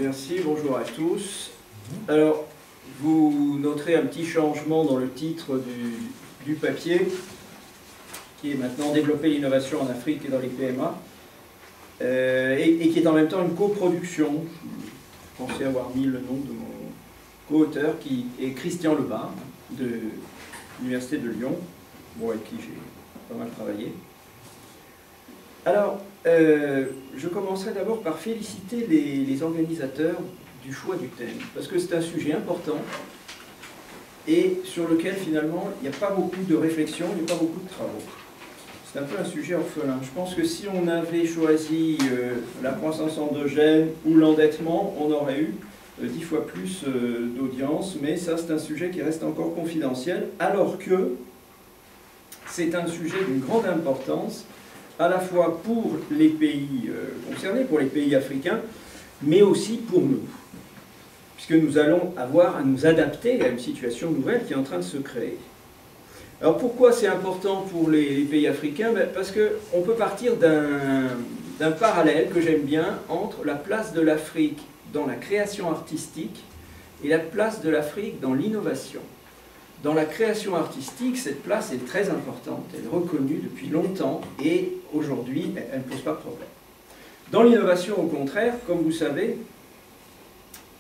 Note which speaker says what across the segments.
Speaker 1: Merci, bonjour à tous. Alors, vous noterez un petit changement dans le titre du papier, qui est maintenant Développer l'innovation en Afrique et dans les PMA, et qui est en même temps une coproduction. Je pensais avoir mis le nom de mon co-auteur, qui est Christian Lebas, de l'Université de Lyon, avec qui j'ai pas mal travaillé. Alors, je commencerai d'abord par féliciter les organisateurs du choix du thème, parce que c'est un sujet important et sur lequel finalement il n'y a pas beaucoup de réflexion, il n'y a pas beaucoup de travaux. C'est un peu un sujet orphelin. Je pense que si on avait choisi la croissance endogène ou l'endettement, on aurait eu 10 fois plus d'audience, mais ça c'est un sujet qui reste encore confidentiel, alors que c'est un sujet d'une grande importance, à la fois pour les pays concernés, pour les pays africains, mais aussi pour nous, puisque nous allons avoir à nous adapter à une situation nouvelle qui est en train de se créer. Alors pourquoi c'est important pour les pays africains? Parce qu'on peut partir d'un parallèle que j'aime bien entre la place de l'Afrique dans la création artistique et la place de l'Afrique dans l'innovation. Dans la création artistique, cette place est très importante, elle est reconnue depuis longtemps et aujourd'hui, elle ne pose pas de problème. Dans l'innovation, au contraire, comme vous savez,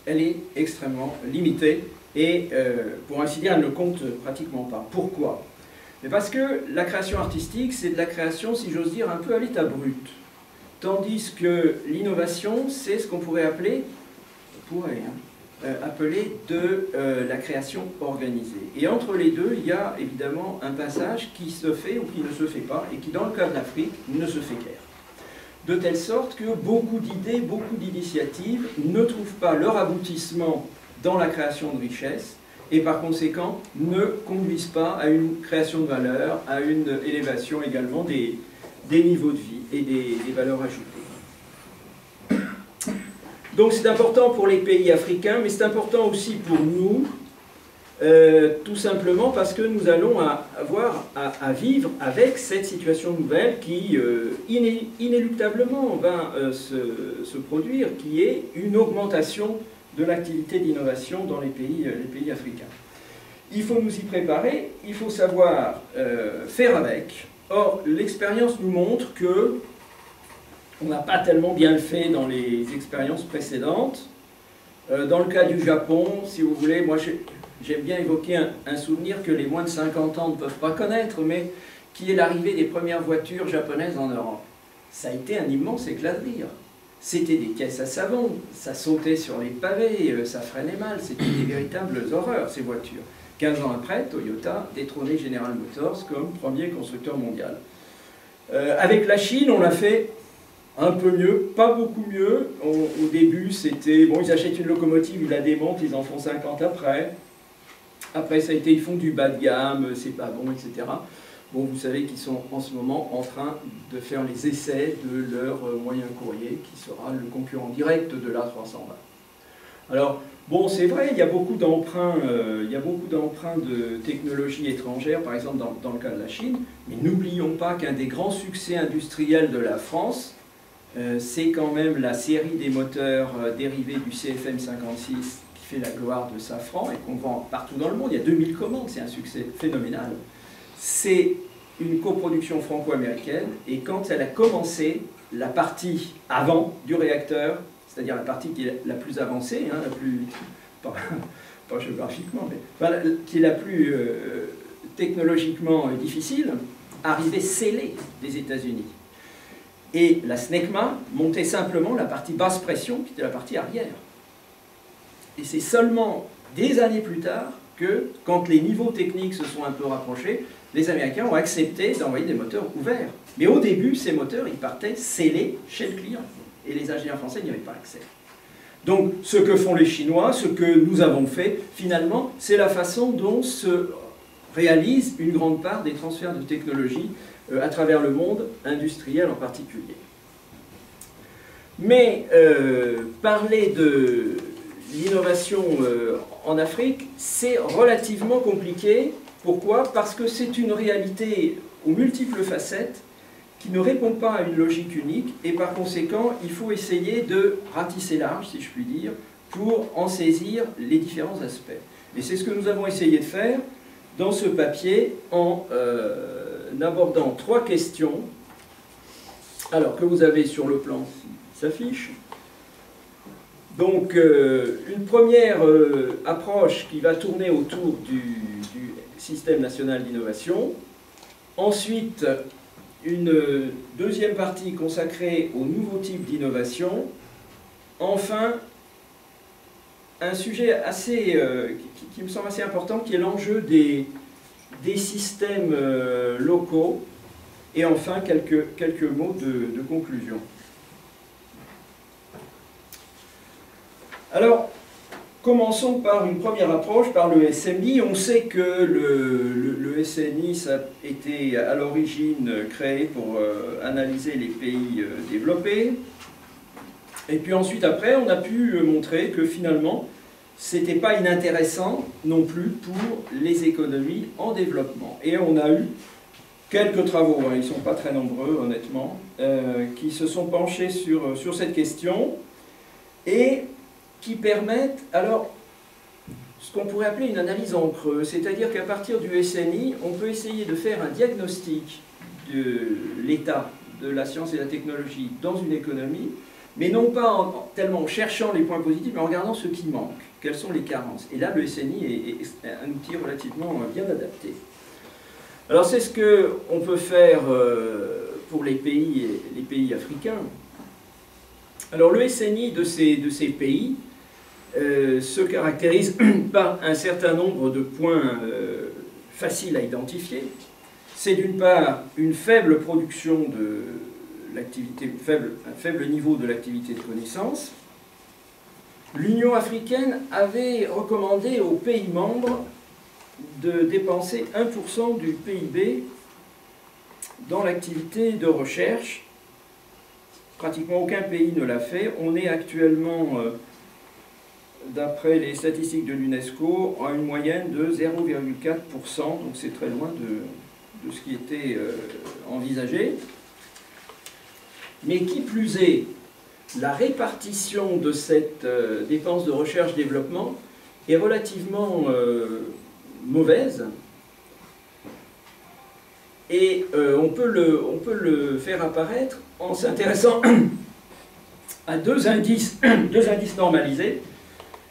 Speaker 1: elle est extrêmement limitée et, pour ainsi dire, elle ne compte pratiquement pas. Pourquoi? Parce que la création artistique, c'est de la création, si j'ose dire, un peu à l'état brut. Tandis que l'innovation, c'est ce qu'on pourrait appeler, de la création organisée. Et entre les deux, il y a évidemment un passage qui se fait ou qui ne se fait pas, et qui, dans le cas de l'Afrique, ne se fait guère. De telle sorte que beaucoup d'idées, beaucoup d'initiatives ne trouvent pas leur aboutissement dans la création de richesses, et par conséquent ne conduisent pas à une création de valeur, à une élévation également des niveaux de vie et des valeurs ajoutées. Donc c'est important pour les pays africains, mais c'est important aussi pour nous, tout simplement parce que nous allons avoir à vivre avec cette situation nouvelle qui inéluctablement va se produire, qui est une augmentation de l'activité d'innovation dans les pays africains. Il faut nous y préparer, il faut savoir faire avec. Or, l'expérience nous montre que on n'a pas tellement bien le fait dans les expériences précédentes. Dans le cas du Japon, si vous voulez, moi j'aime bien évoquer un souvenir que les moins de 50 ans ne peuvent pas connaître, mais qui est l'arrivée des premières voitures japonaises en Europe. Ça a été un immense éclat de rire. C'était des caisses à savon, ça sautait sur les pavés, ça freinait mal, c'était des véritables horreurs ces voitures. 15 ans après, Toyota détrônait General Motors comme premier constructeur mondial. Avec la Chine, on l'a fait un peu mieux, pas beaucoup mieux. Au début, c'était... Bon, ils achètent une locomotive, ils la démontent, ils en font 50 après. Après, ça a été, ils font du bas de gamme, c'est pas bon, etc. Bon, vous savez qu'ils sont en ce moment en train de faire les essais de leur moyen courrier, qui sera le concurrent direct de l'A320. Alors, bon, c'est vrai, il y a beaucoup d'emprunts de technologies étrangères, par exemple dans le cas de la Chine, mais n'oublions pas qu'un des grands succès industriels de la France, c'est quand même la série des moteurs dérivés du CFM56 qui fait la gloire de Safran et qu'on vend partout dans le monde. Il y a 2000 commandes, c'est un succès phénoménal. C'est une coproduction franco-américaine et quand elle a commencé, la partie avant du réacteur, c'est-à-dire la partie qui est la plus avancée, hein, la plus, pas géographiquement, mais enfin, qui est la plus technologiquement difficile, arrivait scellée des États-Unis. Et la SNECMA montait simplement la partie basse pression, qui était la partie arrière. Et c'est seulement des années plus tard que, quand les niveaux techniques se sont un peu rapprochés, les Américains ont accepté d'envoyer des moteurs ouverts. Mais au début, ces moteurs, ils partaient scellés chez le client. Et les ingénieurs français n'y avaient pas accès. Donc, ce que font les Chinois, ce que nous avons fait, finalement, c'est la façon dont se réalise une grande part des transferts de technologie à travers le monde, industriel en particulier. Mais parler de l'innovation en Afrique, c'est relativement compliqué. Pourquoi? Parce que c'est une réalité aux multiples facettes qui ne répond pas à une logique unique, et par conséquent, il faut essayer de ratisser large, si je puis dire, pour en saisir les différents aspects. Et c'est ce que nous avons essayé de faire dans ce papier en abordant 3 questions, alors que vous avez sur le plan qui s'affiche. Donc, une première approche qui va tourner autour du système national d'innovation. Ensuite, une deuxième partie consacrée aux nouveaux types d'innovation. Enfin, un sujet assez, qui me semble assez important, qui est l'enjeu des systèmes locaux. Et enfin, quelques mots de conclusion. Alors, commençons par une première approche, par le SNI. On sait que le SNI ça a été à l'origine créé pour analyser les pays développés. Et puis ensuite, après, on a pu montrer que finalement, ce n'était pas inintéressant non plus pour les économies en développement. Et on a eu quelques travaux, hein, ils ne sont pas très nombreux honnêtement, qui se sont penchés sur cette question et qui permettent alors ce qu'on pourrait appeler une analyse en creux, c'est-à-dire qu'à partir du SNI, on peut essayer de faire un diagnostic de l'état de la science et de la technologie dans une économie, mais non pas tellement en cherchant les points positifs, mais en regardant ce qui manque, quelles sont les carences. Et là, le SNI est un outil relativement bien adapté. Alors c'est ce qu'on peut faire pour les pays africains. Alors le SNI de ces pays se caractérise par un certain nombre de points faciles à identifier. C'est d'une part une faible production de l'activité, un faible niveau de l'activité de connaissance. L'Union africaine avait recommandé aux pays membres de dépenser 1% du PIB dans l'activité de recherche. Pratiquement aucun pays ne l'a fait. On est actuellement, d'après les statistiques de l'UNESCO, à une moyenne de 0,4%, donc c'est très loin de ce qui était envisagé. Mais qui plus est, la répartition de cette dépense de recherche-développement est relativement mauvaise. Et on peut le faire apparaître en s'intéressant à deux indices normalisés.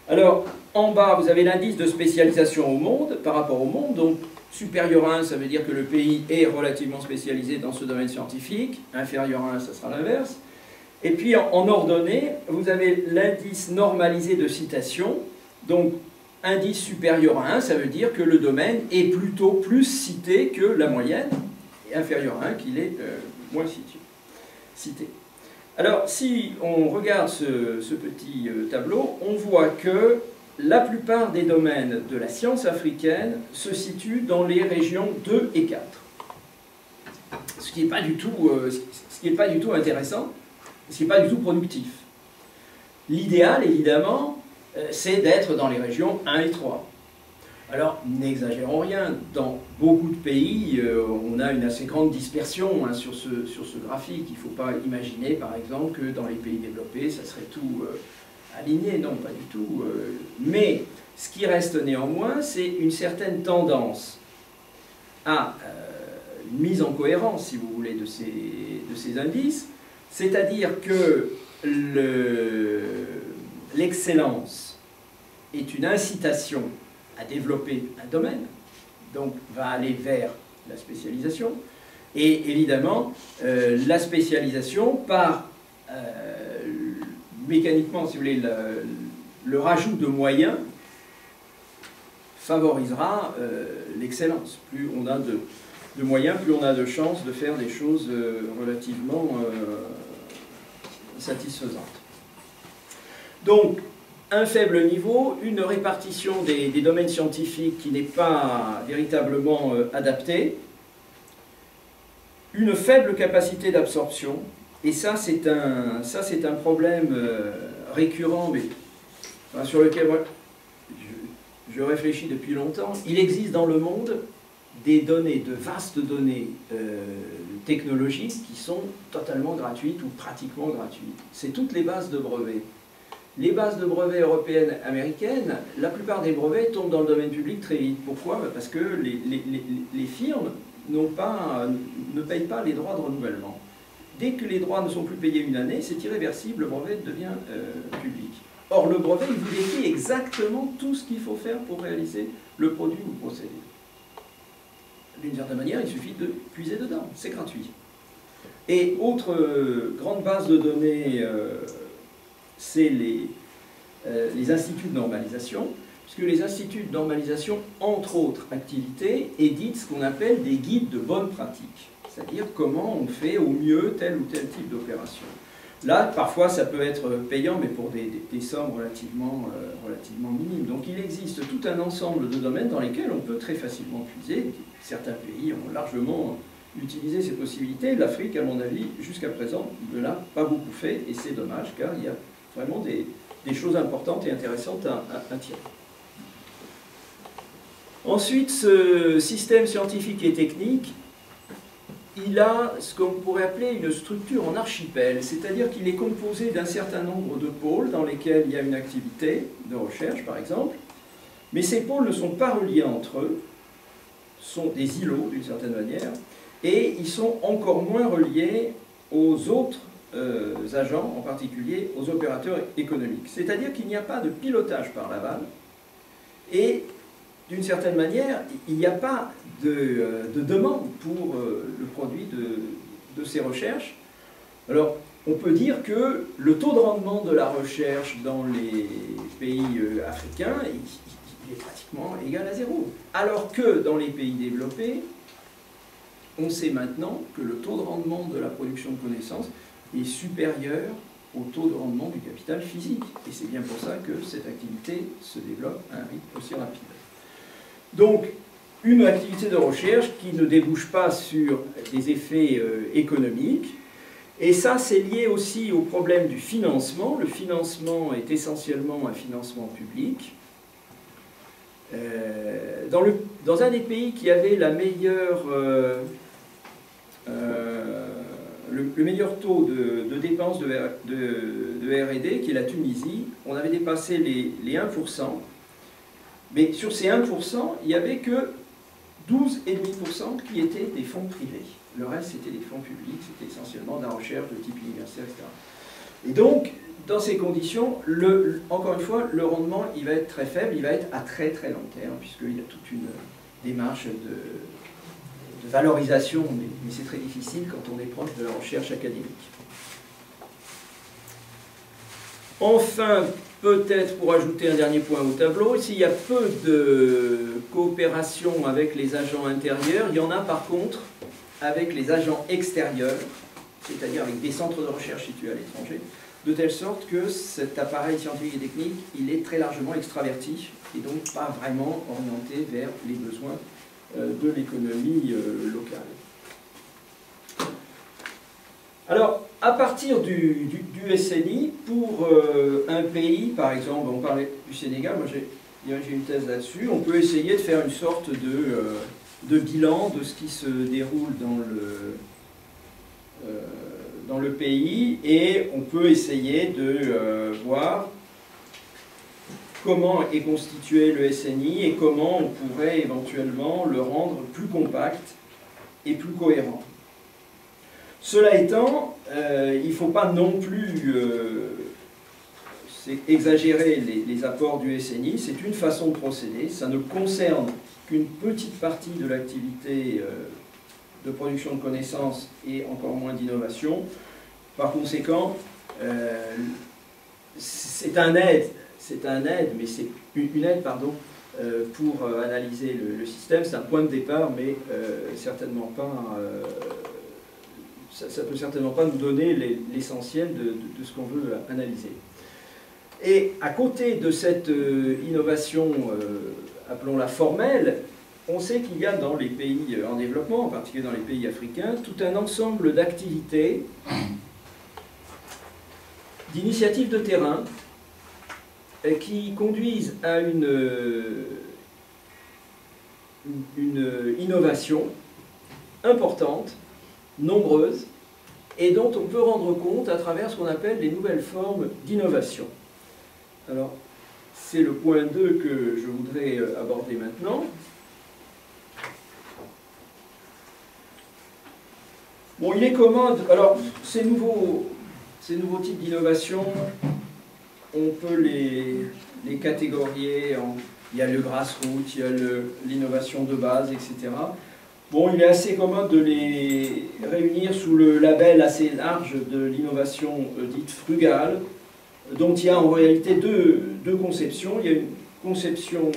Speaker 1: Alors, en bas, vous avez l'indice de spécialisation au monde, par rapport au monde. Donc, supérieur à 1, ça veut dire que le pays est relativement spécialisé dans ce domaine scientifique. Inférieur à 1, ça sera l'inverse. Et puis, en ordonnée, vous avez l'indice normalisé de citation. Donc, indice supérieur à 1, ça veut dire que le domaine est plutôt plus cité que la moyenne, et inférieur à 1 qu'il est moins cité. Alors, si on regarde ce petit tableau, on voit que la plupart des domaines de la science africaine se situent dans les régions 2 et 4. Ce qui n'est pas du tout intéressant, ce qui n'est pas du tout productif. L'idéal, évidemment, c'est d'être dans les régions 1 et 3. Alors, n'exagérons rien, dans beaucoup de pays, on a une assez grande dispersion hein, sur ce graphique. Il ne faut pas imaginer, par exemple, que dans les pays développés, ça serait tout aligné. Non, pas du tout. Mais ce qui reste néanmoins, c'est une certaine tendance à une mise en cohérence, si vous voulez, de ces indices. C'est-à-dire que l'excellence est une incitation à développer un domaine, donc va aller vers la spécialisation. Et évidemment, la spécialisation, par mécaniquement, si vous voulez, le rajout de moyens, favorisera l'excellence. Plus on a de moyens, plus on a de chances de faire des choses relativement satisfaisantes. Donc, un faible niveau, une répartition des domaines scientifiques qui n'est pas véritablement adaptée, une faible capacité d'absorption, et ça c'est un problème récurrent, mais enfin, sur lequel je réfléchis depuis longtemps. Il existe dans le monde des données, de vastes données technologiques qui sont totalement gratuites ou pratiquement gratuites. C'est toutes les bases de brevets. Les bases de brevets européennes, américaines, la plupart des brevets tombent dans le domaine public très vite. Pourquoi? Parce que les firmes ne payent pas les droits de renouvellement. Dès que les droits ne sont plus payés une année, c'est irréversible, le brevet devient public. Or, le brevet, il vous décrit exactement tout ce qu'il faut faire pour réaliser le produit ou le procédé. D'une certaine manière, il suffit de puiser dedans, c'est gratuit. Et autre grande base de données, c'est les instituts de normalisation, puisque les instituts de normalisation, entre autres activités, éditent ce qu'on appelle des guides de bonne pratique, c'est-à-dire comment on fait au mieux tel ou tel type d'opération. Là, parfois, ça peut être payant, mais pour des sommes relativement minimes. Donc, il existe tout un ensemble de domaines dans lesquels on peut très facilement puiser. Certains pays ont largement utilisé ces possibilités. L'Afrique, à mon avis, jusqu'à présent, ne l'a pas beaucoup fait, et c'est dommage, car il y a vraiment des choses importantes et intéressantes à tirer. Ensuite, ce système scientifique et technique, il a ce qu'on pourrait appeler une structure en archipel, c'est-à-dire qu'il est composé d'un certain nombre de pôles dans lesquels il y a une activité de recherche, par exemple, mais ces pôles ne sont pas reliés entre eux, sont des îlots d'une certaine manière, et ils sont encore moins reliés aux autres agents, en particulier aux opérateurs économiques. C'est-à-dire qu'il n'y a pas de pilotage par l'aval, et d'une certaine manière, il n'y a pas de demande pour le produit de ces recherches. Alors, on peut dire que le taux de rendement de la recherche dans les pays africains, il est pratiquement égal à zéro. Alors que dans les pays développés, on sait maintenant que le taux de rendement de la production de connaissances est supérieur au taux de rendement du capital physique. Et c'est bien pour ça que cette activité se développe à un rythme aussi rapide. Donc, une activité de recherche qui ne débouche pas sur des effets économiques. Et ça, c'est lié aussi au problème du financement. Le financement est essentiellement un financement public. Dans un des pays qui avait la meilleure, le meilleur taux de dépenses de R&D, qui est la Tunisie, on avait dépassé les 1%. Mais sur ces 1%, il n'y avait que 12,5% qui étaient des fonds privés. Le reste, c'était des fonds publics, c'était essentiellement de la recherche de type universitaire, etc. Et donc, dans ces conditions, encore une fois, le rendement, il va être très faible, il va être à très très long terme, puisqu'il y a toute une démarche de valorisation, mais c'est très difficile quand on est proche de la recherche académique. Enfin, peut-être pour ajouter un dernier point au tableau, s'il y a peu de coopération avec les agents intérieurs, il y en a par contre avec les agents extérieurs, c'est-à-dire avec des centres de recherche situés à l'étranger, de telle sorte que cet appareil scientifique et technique, il est très largement extraverti et donc pas vraiment orienté vers les besoins de l'économie locale. Alors, à partir du SNI, pour un pays, par exemple, on parlait du Sénégal, moi j'ai une thèse là-dessus, on peut essayer de faire une sorte de bilan de ce qui se déroule dans le pays, et on peut essayer de voir comment est constitué le SNI et comment on pourrait éventuellement le rendre plus compact et plus cohérent. Cela étant, il ne faut pas non plus exagérer les apports du SNI, c'est une façon de procéder, ça ne concerne qu'une petite partie de l'activité de production de connaissances et encore moins d'innovation. Par conséquent, c'est un aide, mais c'est une aide, pardon, pour analyser le système, c'est un point de départ, mais certainement pas... ça ne peut certainement pas nous donner l'essentiel de ce qu'on veut analyser. Et à côté de cette innovation, appelons-la formelle, on sait qu'il y a dans les pays en développement, en particulier dans les pays africains, tout un ensemble d'activités, d'initiatives de terrain, qui conduisent à une innovation importante, nombreuse, et dont on peut rendre compte à travers ce qu'on appelle les nouvelles formes d'innovation. Alors, c'est le point 2 que je voudrais aborder maintenant. Bon, il est commode. Alors, ces nouveaux types d'innovation, on peut les catégorier en... Il y a le grassroots, il y a l'innovation de base, etc. Bon, il est assez commode de les réunir sous le label assez large de l'innovation dite frugale, dont il y a en réalité deux conceptions. Il y a une conception,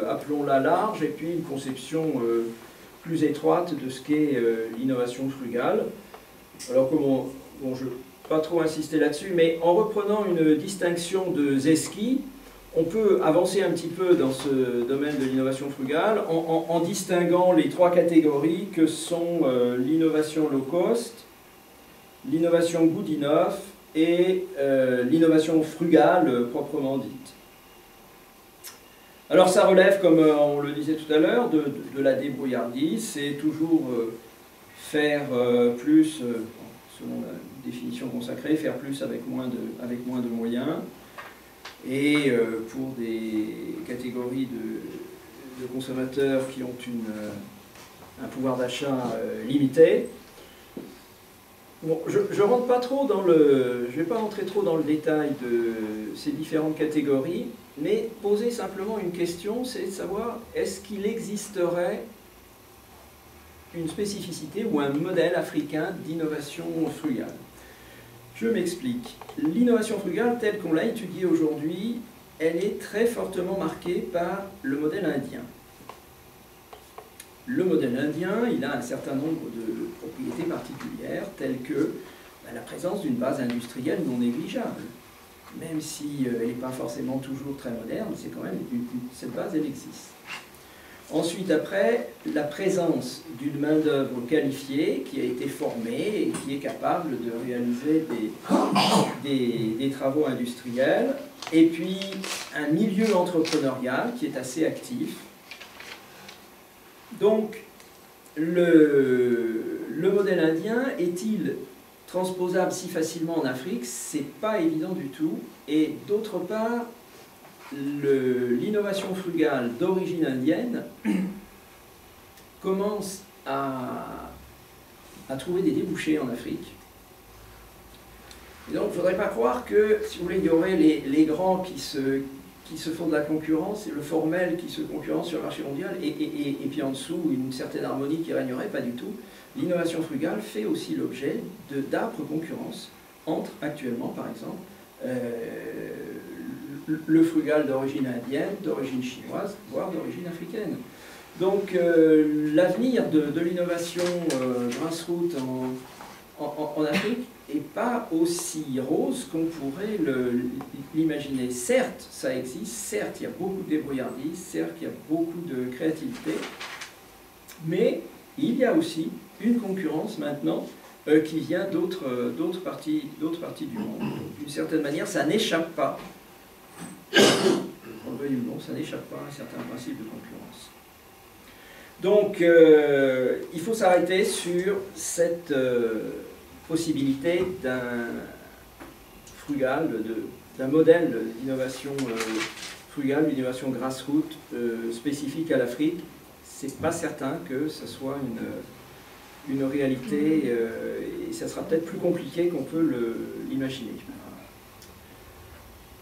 Speaker 1: appelons-la large, et puis une conception plus étroite de ce qu'est l'innovation frugale. Alors, bon, je ne vais pas trop insister là-dessus, mais en reprenant une distinction de Zesky, on peut avancer un petit peu dans ce domaine de l'innovation frugale en distinguant les trois catégories que sont l'innovation low cost, l'innovation good enough et l'innovation frugale proprement dite. Alors ça relève, comme on le disait tout à l'heure, de la débrouillardise. C'est toujours faire plus, selon la définition consacrée, faire plus avec moins de moyens. Et pour des catégories de consommateurs qui ont un pouvoir d'achat limité. Bon, je ne vais pas rentrer trop dans le détail de ces différentes catégories, mais poser simplement une question, c'est de savoir est-ce qu'il existerait une spécificité ou un modèle africain d'innovation frugale. Je m'explique. L'innovation frugale, telle qu'on l'a étudiée aujourd'hui, elle est très fortement marquée par le modèle indien. Le modèle indien, il a un certain nombre de propriétés particulières, telles que la présence d'une base industrielle non négligeable. Même si elle n'est pas forcément toujours très moderne, c'est quand même cette base, elle existe. Ensuite, après, la présence d'une main-d'œuvre qualifiée qui a été formée et qui est capable de réaliser des travaux industriels. Et puis, un milieu entrepreneurial qui est assez actif. Donc, le modèle indien est-il transposable si facilement en Afrique? C'est pas évident du tout. Et d'autre part, l'innovation frugale d'origine indienne commence à trouver des débouchés en Afrique. Et donc, il ne faudrait pas croire que, si vous voulez, il y aurait les grands qui se font de la concurrence et le formel qui se concurrence sur le marché mondial et puis en dessous une certaine harmonie qui régnerait, pas du tout. L'innovation frugale fait aussi l'objet d'âpres concurrences entre, actuellement par exemple, le frugal d'origine indienne, d'origine chinoise, voire d'origine africaine. Donc l'avenir de l'innovation grassroots en Afrique n'est pas aussi rose qu'on pourrait l'imaginer. Certes, ça existe, certes, il y a beaucoup de débrouillardise, certes, il y a beaucoup de créativité, mais il y a aussi une concurrence maintenant qui vient d'autres parties du monde. D'une certaine manière, ça n'échappe pas, on le veuille ou non, ça n'échappe pas à un certain principe de concurrence. Donc, il faut s'arrêter sur cette possibilité d'un frugal, d'un modèle d'innovation frugale, d'innovation grassroots spécifique à l'Afrique. C'est pas certain que ce soit une réalité et ça sera peut-être plus compliqué qu'on peut l'imaginer.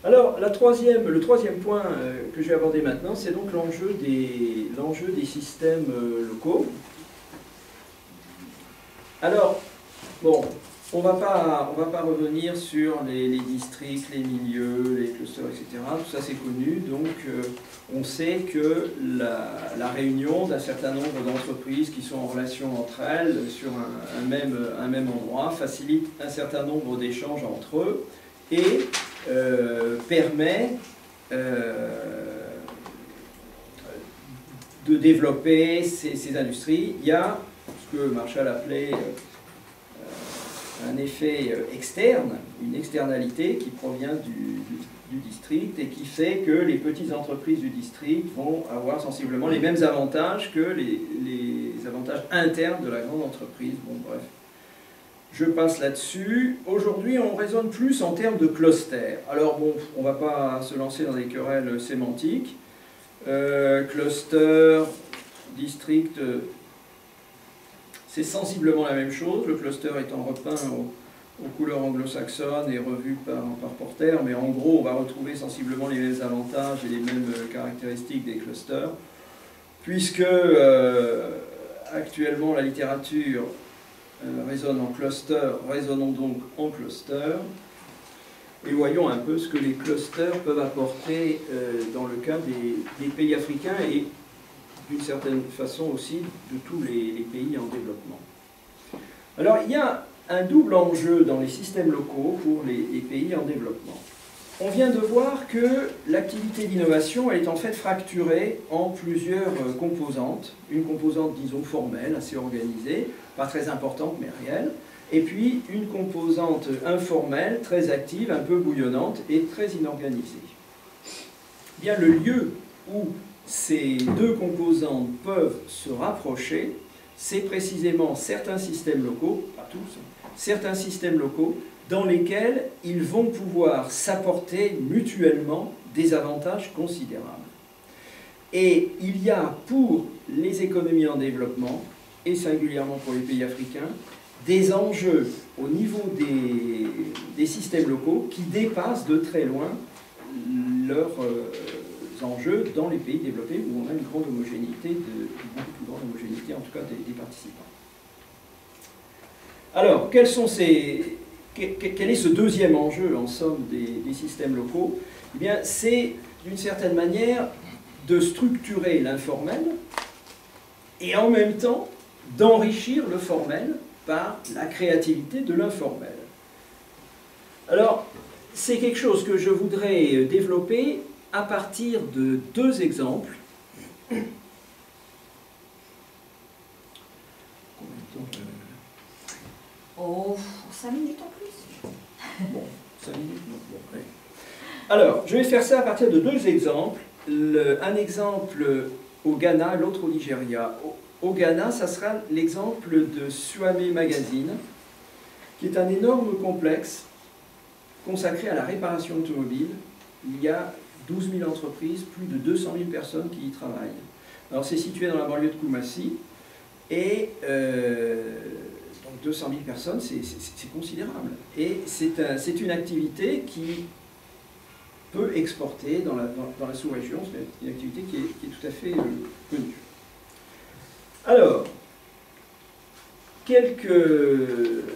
Speaker 1: Alors, le troisième point que je vais aborder maintenant, c'est donc l'enjeu des systèmes locaux. Alors, bon, on va pas revenir sur les districts, les milieux, les clusters, etc. Tout ça c'est connu, donc on sait que la réunion d'un certain nombre d'entreprises qui sont en relation entre elles sur un même endroit facilite un certain nombre d'échanges entre eux et permet de développer ces industries. Il y a ce que Marshall appelait un effet externe, une externalité qui provient du district et qui fait que les petites entreprises du district vont avoir sensiblement les mêmes avantages que les avantages internes de la grande entreprise. Bon, bref. Je passe là-dessus. Aujourd'hui, on raisonne plus en termes de cluster. Alors bon, on ne va pas se lancer dans des querelles sémantiques. Cluster, district, c'est sensiblement la même chose. Le cluster étant repeint aux couleurs anglo-saxonnes et revu par Porter, mais en gros, on va retrouver sensiblement les mêmes avantages et les mêmes caractéristiques des clusters, puisque actuellement la littérature raisonne en cluster, raisonnons donc en cluster, et voyons un peu ce que les clusters peuvent apporter dans le cas des pays africains et d'une certaine façon aussi de tous les pays en développement. Alors il y a un double enjeu dans les systèmes locaux pour les pays en développement. On vient de voir que l'activité d'innovation est en fait fracturée en plusieurs composantes. Une composante, disons, formelle, assez organisée, pas très importante mais réelle, et puis une composante informelle, très active, un peu bouillonnante et très inorganisée. Bien, le lieu où ces deux composantes peuvent se rapprocher, c'est précisément certains systèmes locaux, pas tous, certains systèmes locaux dans lesquels ils vont pouvoir s'apporter mutuellement des avantages considérables. Et il y a pour les économies en développement, et singulièrement pour les pays africains, des enjeux au niveau des systèmes locaux qui dépassent de très loin leurs enjeux dans les pays développés où on a une grande homogénéité, beaucoup plus grande homogénéité en tout cas des participants. Alors, quel est ce deuxième enjeu en somme des systèmes locaux? Eh bien, c'est d'une certaine manière de structurer l'informel et en même temps d'enrichir le formel par la créativité de l'informel. Alors, c'est quelque chose que je voudrais développer à partir de deux exemples.
Speaker 2: Oh, 5 minutes en plus.
Speaker 1: Bon, 5 minutes, bon, ouais. Alors, je vais faire ça à partir de deux exemples. Un exemple au Ghana, l'autre au Nigeria. Au Ghana, ça sera l'exemple de Suame Magazine, qui est un énorme complexe consacré à la réparation automobile. Il y a 12 000 entreprises, plus de 200 000 personnes qui y travaillent. Alors c'est situé dans la banlieue de Koumassi, et donc 200 000 personnes, c'est considérable. Et c'est une activité qui peut exporter dans la sous-région, c'est une activité qui est tout à fait connue. Alors, quelques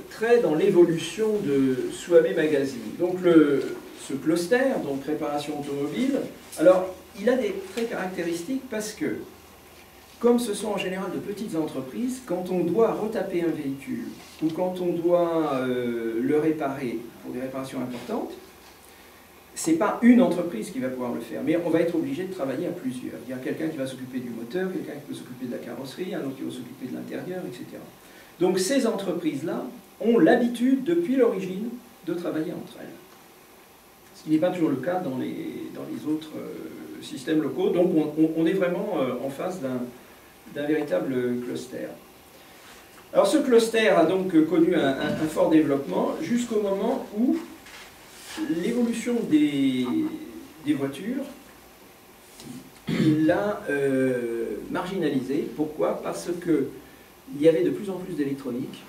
Speaker 1: traits dans l'évolution de Suame Magazine. Donc ce cluster, donc réparation automobile, alors il a des traits caractéristiques parce que, comme ce sont en général de petites entreprises, quand on doit retaper un véhicule ou quand on doit le réparer pour des réparations importantes, ce n'est pas une entreprise qui va pouvoir le faire, mais on va être obligé de travailler à plusieurs. Il y a quelqu'un qui va s'occuper du moteur, quelqu'un qui peut s'occuper de la carrosserie, un autre qui va s'occuper de l'intérieur, etc. Donc ces entreprises-là ont l'habitude, depuis l'origine, de travailler entre elles. Ce qui n'est pas toujours le cas dans les autres systèmes locaux. Donc on est vraiment en face d'un véritable cluster. Alors ce cluster a donc connu un fort développement jusqu'au moment où l'évolution des voitures l'a marginalisé. Pourquoi? Parce qu'il y avait de plus en plus d'électronique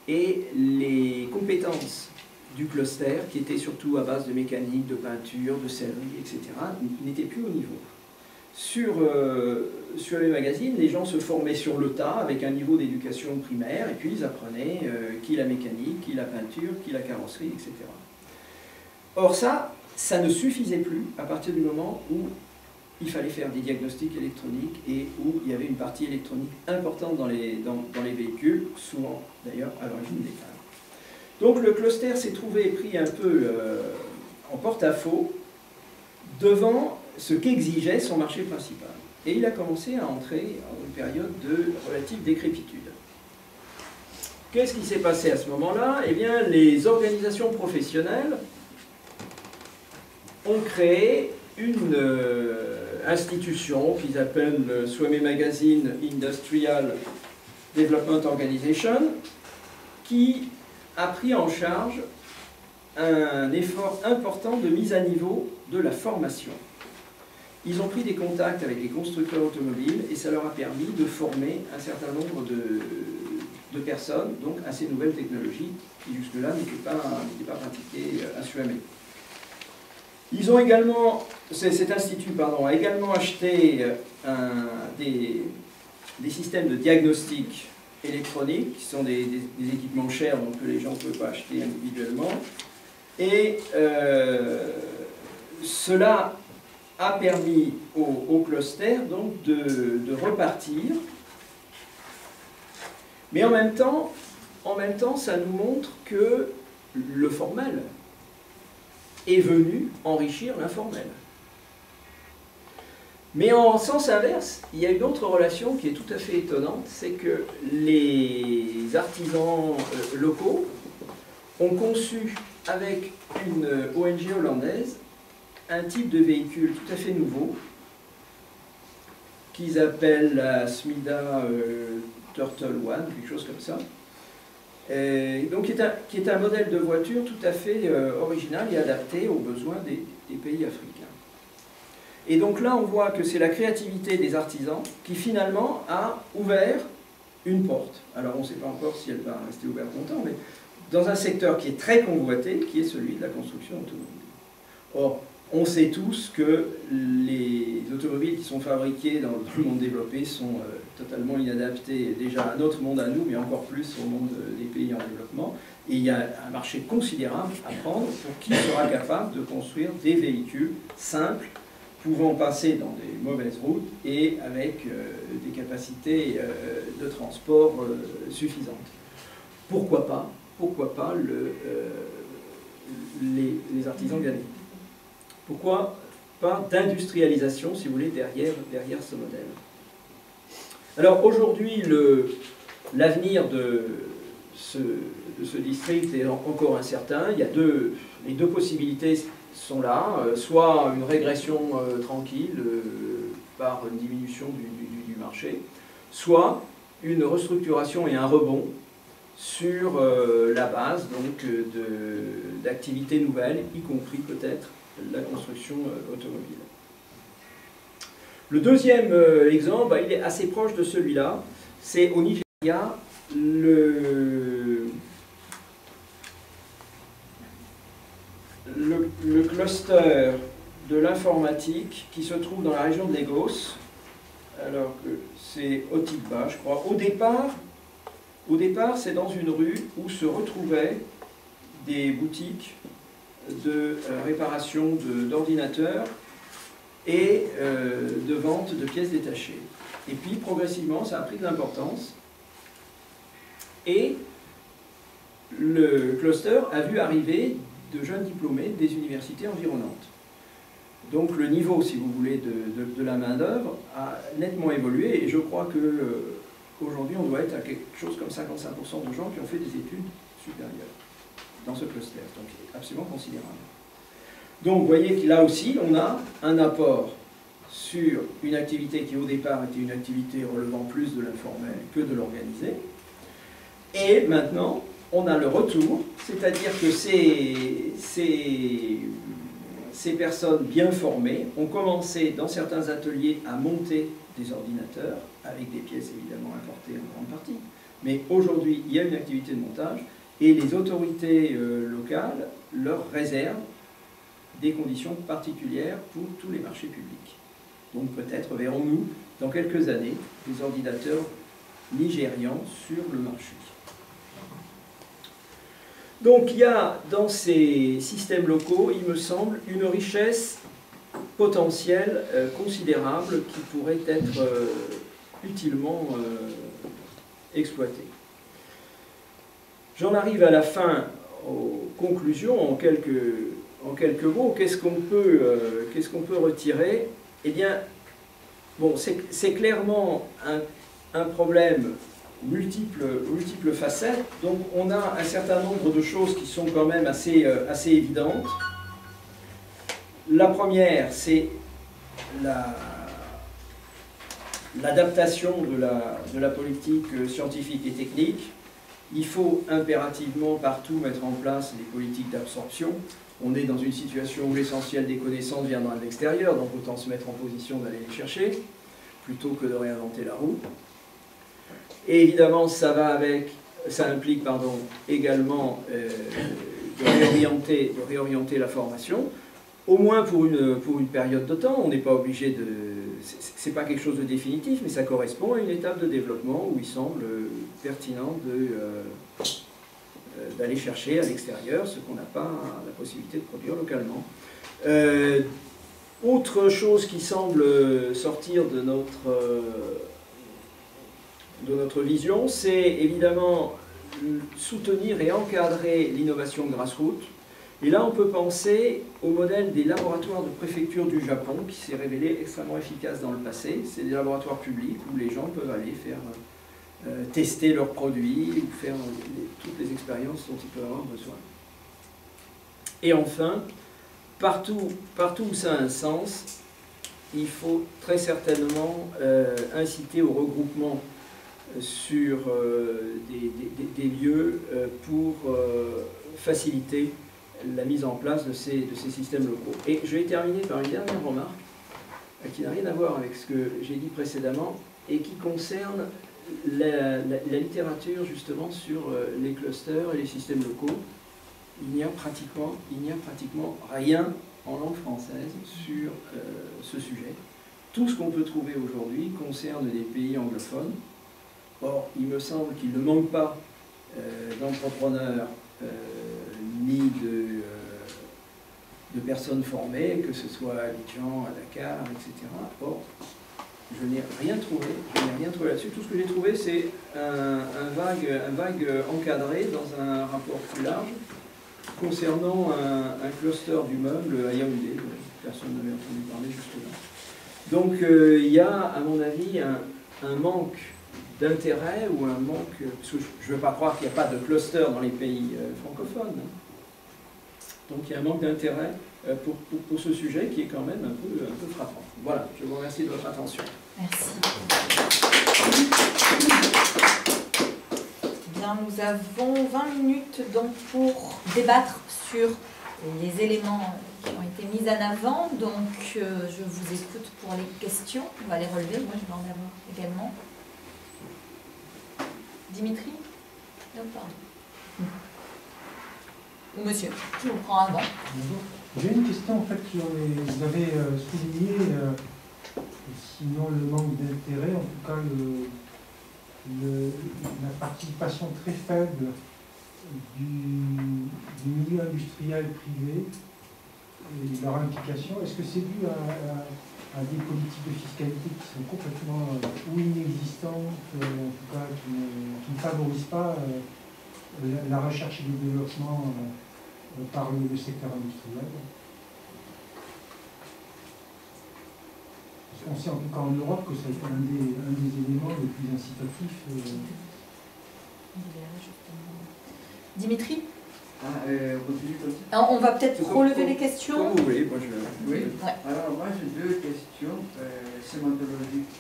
Speaker 1: et les compétences du cluster, qui étaient surtout à base de mécanique, de peinture, de sellerie, etc., n'étaient plus au niveau. Sur les magazines, les gens se formaient sur le tas avec un niveau d'éducation primaire et puis ils apprenaient qui la mécanique, qui la peinture, qui la carrosserie, etc. Or ça ne suffisait plus à partir du moment où il fallait faire des diagnostics électroniques et où il y avait une partie électronique importante dans les véhicules, souvent d'ailleurs à l'origine des phares. Donc le cluster s'est trouvé pris un peu en porte-à-faux devant ce qu'exigeait son marché principal. Et il a commencé à entrer dans une période de relative décrépitude. qu'est-ce qui s'est passé à ce moment-là? Eh bien, les organisations professionnelles ont créé une institution qu'ils appellent le Swamy Magazine Industrial Development Organization, qui a pris en charge un effort important de mise à niveau de la formation. Ils ont pris des contacts avec les constructeurs automobiles et ça leur a permis de former un certain nombre de personnes donc, à ces nouvelles technologies qui jusque-là n'étaient pas pratiquées à Swamy. Ils ont également, cet institut a également acheté des systèmes de diagnostic électronique, qui sont des équipements chers, donc que les gens ne peuvent pas acheter individuellement. Et cela a permis au cluster donc, de repartir. Mais en même temps, ça nous montre que le formel est venu enrichir l'informel. Mais en sens inverse, il y a une autre relation qui est tout à fait étonnante, c'est que les artisans locaux ont conçu avec une ONG hollandaise un type de véhicule tout à fait nouveau qu'ils appellent la Smida Turtle One, quelque chose comme ça. Donc, qui est un modèle de voiture tout à fait original et adapté aux besoins des pays africains. Et donc là, on voit que c'est la créativité des artisans qui finalement a ouvert une porte. Alors on ne sait pas encore si elle va rester ouverte longtemps, mais dans un secteur qui est très convoité, qui est celui de la construction automobile. Or, on sait tous que les automobiles qui sont fabriqués dans le monde développé sont totalement inadaptés déjà à notre monde à nous, mais encore plus au monde des pays en développement. Et il y a un marché considérable à prendre pour qui sera capable de construire des véhicules simples, pouvant passer dans des mauvaises routes et avec des capacités de transport suffisantes. Pourquoi pas les artisans gagnés? Pourquoi pas d'industrialisation, si vous voulez, derrière ce modèle? Alors aujourd'hui, l'avenir de ce district est encore incertain. Il y a les deux possibilités sont là, soit une régression tranquille par une diminution du marché, soit une restructuration et un rebond sur la base d'activités nouvelles, y compris peut-être la construction automobile. Le deuxième exemple, il est assez proche de celui-là, c'est au Nigeria, le cluster de l'informatique qui se trouve dans la région de Lagos, alors que c'est Otigba, je crois. Au départ, c'est dans une rue où se retrouvaient des boutiques de réparation d'ordinateurs et de vente de pièces détachées. Et puis, progressivement, ça a pris de l'importance. Et le cluster a vu arriver de jeunes diplômés des universités environnantes. Donc le niveau, si vous voulez, de la main-d'œuvre a nettement évolué et je crois qu'aujourd'hui on doit être à quelque chose comme 55% de gens qui ont fait des études supérieures dans ce cluster, donc c'est absolument considérable. Donc vous voyez que là aussi on a un apport sur une activité qui au départ était une activité relevant plus de l'informel que de l'organisé, et maintenant on a le retour, c'est-à-dire que ces personnes bien formées ont commencé dans certains ateliers à monter des ordinateurs, avec des pièces évidemment importées en grande partie. Mais aujourd'hui, il y a une activité de montage et les autorités locales leur réservent des conditions particulières pour tous les marchés publics. Donc peut-être verrons-nous dans quelques années des ordinateurs nigérians sur le marché. Donc il y a dans ces systèmes locaux, il me semble, une richesse potentielle considérable qui pourrait être utilement exploitée. J'en arrive à la fin, aux conclusions, en quelques mots. Qu'est-ce qu'on peut retirer? Eh bien, bon, c'est clairement un problème multiples facettes. Donc on a un certain nombre de choses qui sont quand même assez évidentes. La première, c'est l'adaptation de la politique scientifique et technique. Il faut impérativement partout mettre en place des politiques d'absorption. On est dans une situation où l'essentiel des connaissances vient de l'extérieur, donc autant se mettre en position d'aller les chercher, plutôt que de réinventer la roue. Et évidemment, ça implique également de réorienter la formation, au moins pour une période de temps. On n'est pas obligé de... C'est pas quelque chose de définitif, mais ça correspond à une étape de développement où il semble pertinent d'aller chercher à l'extérieur ce qu'on n'a pas la possibilité de produire localement. Autre chose qui semble sortir de notre vision, c'est évidemment soutenir et encadrer l'innovation grassroots. Et là, on peut penser au modèle des laboratoires de préfecture du Japon, qui s'est révélé extrêmement efficace dans le passé. C'est des laboratoires publics où les gens peuvent aller faire tester leurs produits ou faire toutes les expériences dont ils peuvent avoir besoin. Et enfin, partout où ça a un sens, il faut très certainement inciter au regroupement sur des lieux pour faciliter la mise en place de ces systèmes locaux. Et je vais terminer par une dernière remarque qui n'a rien à voir avec ce que j'ai dit précédemment et qui concerne la littérature justement sur les clusters et les systèmes locaux. Il n'y a pratiquement rien en langue française sur ce sujet. Tout ce qu'on peut trouver aujourd'hui concerne des pays anglophones. Or, il me semble qu'il ne manque pas d'entrepreneurs ni de personnes formées, que ce soit à Abidjan, à Dakar, etc. Or, je n'ai rien trouvé là-dessus. Tout ce que j'ai trouvé, c'est un vague encadré dans un rapport plus large concernant un cluster du meuble à Yaoundé. Personne n'avait entendu parler jusque-là. Donc, il y a, à mon avis, un manque d'intérêt ou un manque... Parce que je ne veux pas croire qu'il n'y a pas de cluster dans les pays francophones. Donc il y a un manque d'intérêt pour ce sujet qui est quand même un peu frappant. Voilà, je vous remercie de votre attention.
Speaker 2: Merci. Bien, nous avons 20 minutes donc pour débattre sur les éléments qui ont été mis en avant. Donc je vous écoute pour les questions. On va les relever. Moi, je vais en avoir également. Dimitri? Non, pardon. Ou monsieur, je vous prends avant.
Speaker 3: J'ai une question en fait sur vous avez souligné, sinon le manque d'intérêt, en tout cas la participation très faible du milieu industriel privé et leur implication. Est-ce que c'est dû à des politiques de fiscalité qui sont complètement ou inexistantes, en tout cas qui ne favorisent pas la recherche et le développement par le secteur industriel? On sait en tout cas en Europe que ça a été un des éléments les plus incitatifs.
Speaker 2: Dimitri?
Speaker 4: on
Speaker 2: On va peut-être relever les questions.
Speaker 1: Comme vous voulez, moi je...
Speaker 4: Oui.
Speaker 2: Ouais.
Speaker 4: Alors moi j'ai deux questions sémantiques.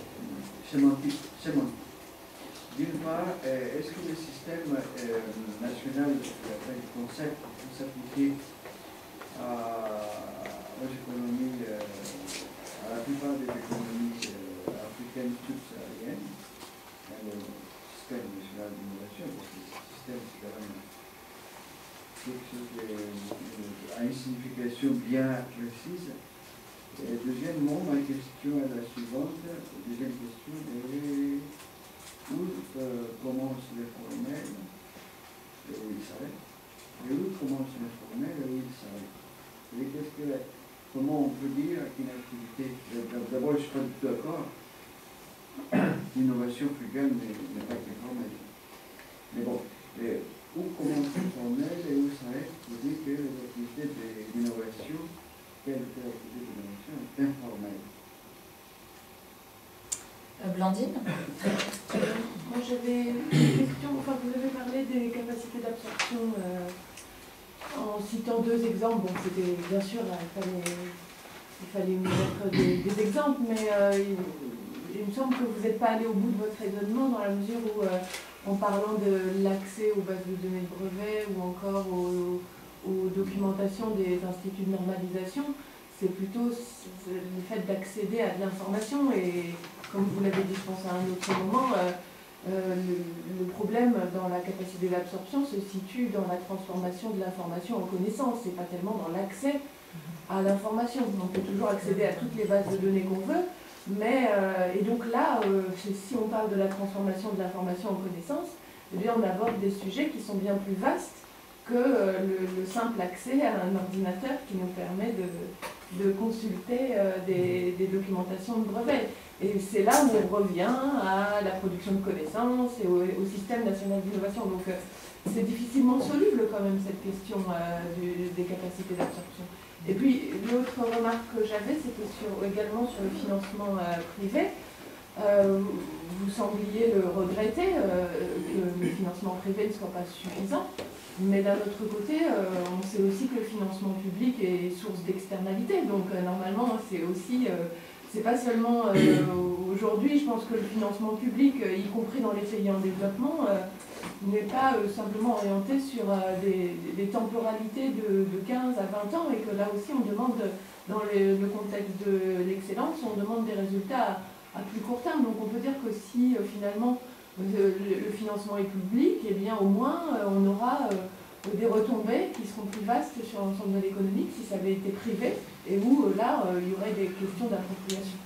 Speaker 4: D'une part, est-ce que le système national du concept peut s'appliquer aux économies, à la plupart des économies africaines subsahariennes, le système national d'innovation, parce que ce système c'est quand même quelque chose qui a une signification bien précise. Et deuxièmement, ma question est la suivante. Deuxième question est où commence le formel et où il s'arrête. Et où commence le formel et où il s'arrête. Et comment on peut dire qu'une activité, d'abord je ne suis pas du tout d'accord, l'innovation africaine n'est pas que formelle. Mais bon, où commence le formel et où s'arrête pour dire que l'activité d'innovation, quelle ou telle activité d'innovation est informelle.
Speaker 2: Blandine?
Speaker 5: Moi j'avais d'absorption en citant deux exemples. Bon, c'était bien sûr, il fallait mettre des exemples, mais il me semble que vous n'êtes pas allé au bout de votre raisonnement dans la mesure où, en parlant de l'accès aux bases de données de brevets ou encore aux documentations des instituts de normalisation, c'est plutôt le fait d'accéder à de l'information. Et comme vous l'avez dit, je pense à un autre moment, le problème dans la capacité d'absorption se situe dans la transformation de l'information en connaissance, et pas tellement dans l'accès à l'information. On peut toujours accéder à toutes les bases de données qu'on veut, mais et donc là, si on parle de la transformation de l'information en connaissance, eh bien on aborde des sujets qui sont bien plus vastes que le simple accès à un ordinateur qui nous permet de consulter des documentations de brevets. Et c'est là où on revient à la production de connaissances et au système national d'innovation. Donc c'est difficilement soluble quand même cette question des capacités d'absorption. Et puis l'autre remarque que j'avais, c'était également sur le financement privé. Vous sembliez le regretter, que le financement privé ne soit pas suffisant. Mais d'un autre côté, on sait aussi que le financement public est source d'externalité. Donc normalement, c'est aussi, c'est pas seulement aujourd'hui, je pense que le financement public, y compris dans les pays en développement, n'est pas simplement orienté sur des temporalités de 15 à 20 ans, et que là aussi on demande, dans le contexte de l'excellence, on demande des résultats à plus court terme. Donc on peut dire que si finalement le financement est public, eh bien au moins on aura des retombées qui seront plus vastes sur l'ensemble de l'économie que si ça avait été privé, et où là il y aurait des questions d'appropriation.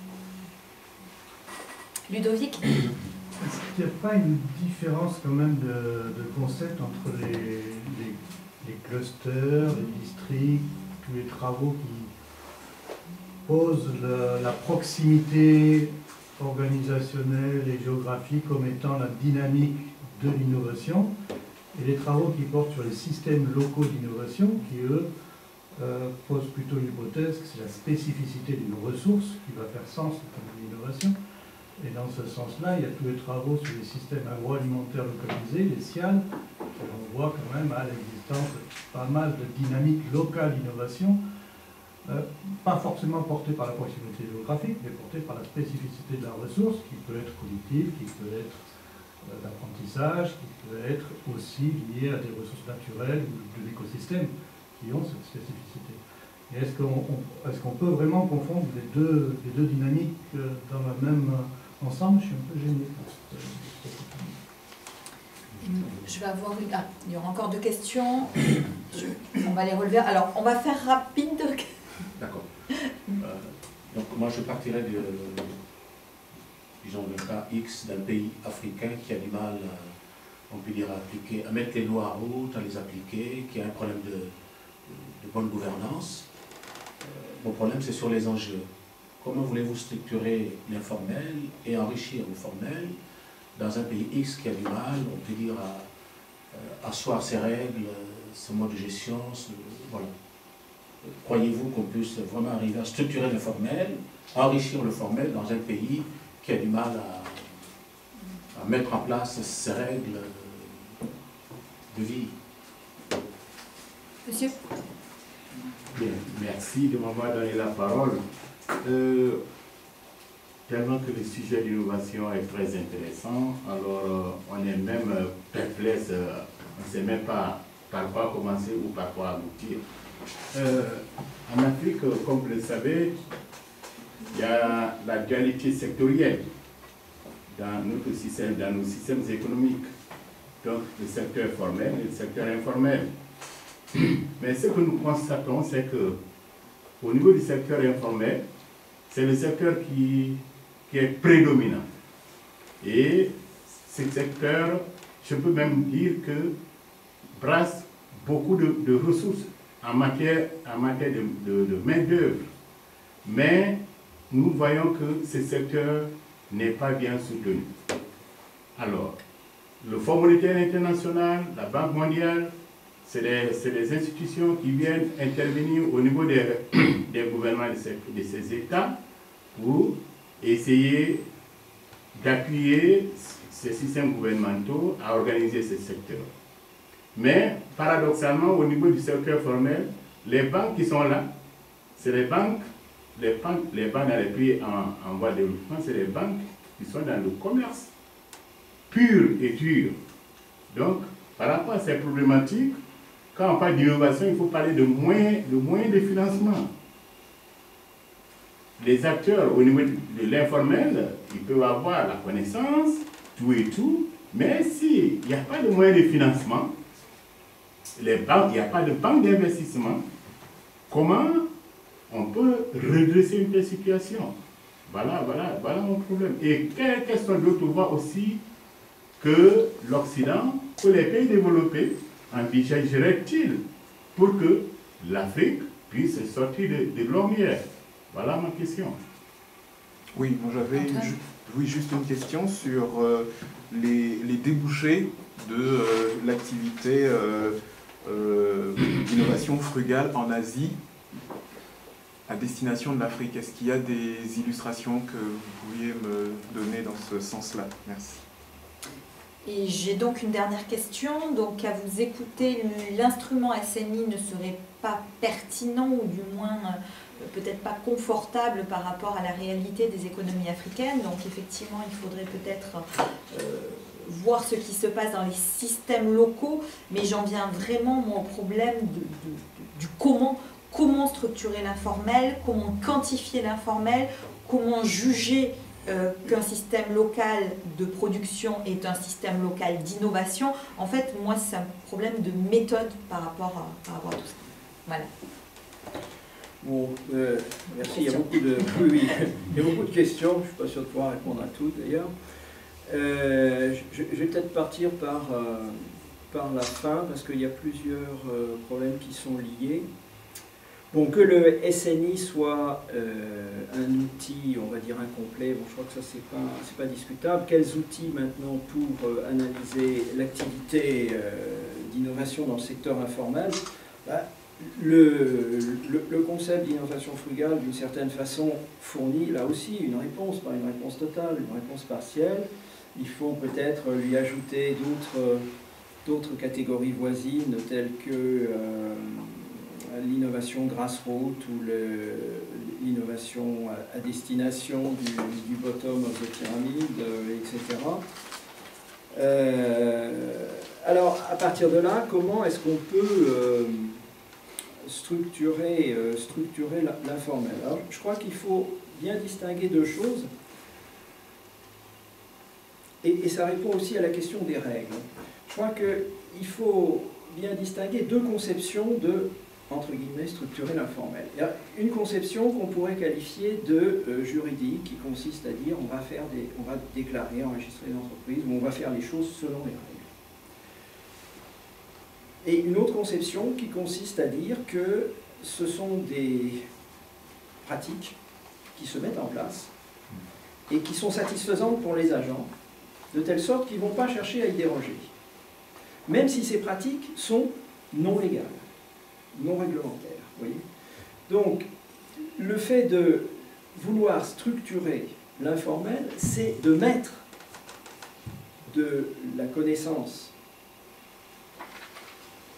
Speaker 2: Ludovic ?
Speaker 6: Est-ce qu'il n'y a pas une différence quand même de concept entre les clusters, les districts, tous les travaux qui posent la proximité organisationnelle et géographique comme étant la dynamique de l'innovation, et les travaux qui portent sur les systèmes locaux d'innovation qui, eux, posent plutôt l'hypothèse que c'est la spécificité d'une ressource qui va faire sens en l'innovation. Et dans ce sens-là, il y a tous les travaux sur les systèmes agroalimentaires localisés, les SIAL, et on voit quand même à l'existence de pas mal de dynamiques locales d'innovation, pas forcément portées par la proximité géographique, mais portées par la spécificité de la ressource, qui peut être cognitive, qui peut être d'apprentissage, qui peut être aussi liée à des ressources naturelles ou de l'écosystème qui ont cette spécificité. Et est-ce qu'on peut vraiment confondre les deux dynamiques dans le même ensemble? Je suis un peu gêné.
Speaker 2: Je vais avoir une... Ah, il y aura encore 2 questions. On va les relever. Alors, on va faire rapide.
Speaker 7: D'accord. Donc, moi, je partirais disons, d'un cas X d'un pays africain qui a du mal, on peut dire, à mettre les lois en route, à les appliquer, qui a un problème de bonne gouvernance. Mon problème, c'est sur les enjeux. Comment voulez-vous structurer l'informel et enrichir le formel dans un pays X qui a du mal, on peut dire, à asseoir ses règles, son mode de gestion, voilà. Croyez-vous qu'on puisse vraiment arriver à structurer l'informel, enrichir le formel dans un pays qui a du mal à mettre en place ses règles de vie?
Speaker 2: Monsieur?
Speaker 8: Bien, merci de m'avoir donné la parole. Tellement que le sujet d'innovation est très intéressant, alors on est même perplexe, on ne sait même pas par quoi commencer ou par quoi aboutir. En Afrique, comme vous le savez, il y a la dualité sectorielle dans notre système, dans nos systèmes économiques. Donc le secteur formel et le secteur informel. Mais ce que nous constatons, c'est que au niveau du secteur informel, c'est le secteur qui est prédominant. Et ce secteur, je peux même dire que brasse beaucoup de ressources en matière de main-d'œuvre. Mais nous voyons que ce secteur n'est pas bien soutenu. Alors, le Fonds monétaire international, la Banque mondiale, c'est des institutions qui viennent intervenir au niveau des gouvernements de ces États pour essayer d'appuyer ces systèmes gouvernementaux à organiser ce secteur. Mais paradoxalement, au niveau du secteur formel, les banques qui sont là, c'est les banques dans les pays en voie de développement, c'est les banques qui sont dans le commerce pur et dur. Donc, par rapport à ces problématiques, quand on parle d'innovation, il faut parler de moyens de financement. Les acteurs au niveau de l'informel, ils peuvent avoir la connaissance, tout et tout, mais s'il n'y a pas de moyens de financement, les banques, il n'y a pas de banque d'investissement, comment on peut redresser une telle situation? Voilà mon problème. Et quelles sont d'autres voies aussi que l'Occident, que les pays développés envisageraient-ils pour que l'Afrique puisse sortir de l'ornière? Voilà ma question.
Speaker 9: Oui, moi j'avais juste une question sur les débouchés de l'activité d'innovation frugale en Asie à destination de l'Afrique. Est-ce qu'il y a des illustrations que vous pourriez me donner dans ce sens-là? Merci.
Speaker 2: Et j'ai donc une dernière question. Donc, à vous écouter, l'instrument SNI ne serait pas pertinent ou du moins peut-être pas confortable par rapport à la réalité des économies africaines. Donc, effectivement, il faudrait peut-être voir ce qui se passe dans les systèmes locaux. Mais j'en viens vraiment moi, au problème du comment structurer l'informel, comment quantifier l'informel, comment juger qu'un système local de production est un système local d'innovation. En fait, moi, c'est un problème de méthode par rapport à tout ça. Voilà.
Speaker 1: Bon, merci. Il y a beaucoup de, oui, il y a beaucoup de questions. Je ne suis pas sûr de pouvoir répondre à toutes, d'ailleurs. Je vais peut-être partir par la fin, parce qu'il y a plusieurs problèmes qui sont liés. Bon, que le SNI soit un outil, on va dire, incomplet, bon, je crois que ça, c'est pas discutable. Quels outils maintenant pour analyser l'activité d'innovation dans le secteur informel? Le concept d'innovation frugale, d'une certaine façon, fournit là aussi une réponse, pas une réponse totale, une réponse partielle. Il faut peut-être lui ajouter d'autres catégories voisines, telles que l'innovation grassroots ou l'innovation à destination du bottom of the pyramide, etc. Alors, à partir de là, comment est-ce qu'on peut structurer l'informel? Alors, je crois qu'il faut bien distinguer deux choses, et ça répond aussi à la question des règles. Je crois qu'il faut bien distinguer deux conceptions de, entre guillemets, structurer l'informel. Il y a une conception qu'on pourrait qualifier de juridique, qui consiste à dire on va déclarer, enregistrer une entreprise, ou on va faire les choses selon les règles. Et une autre conception qui consiste à dire que ce sont des pratiques qui se mettent en place et qui sont satisfaisantes pour les agents, de telle sorte qu'ils ne vont pas chercher à y déroger, même si ces pratiques sont non légales, non réglementaires. Vous voyez ? Donc, le fait de vouloir structurer l'informel, c'est de mettre de la connaissance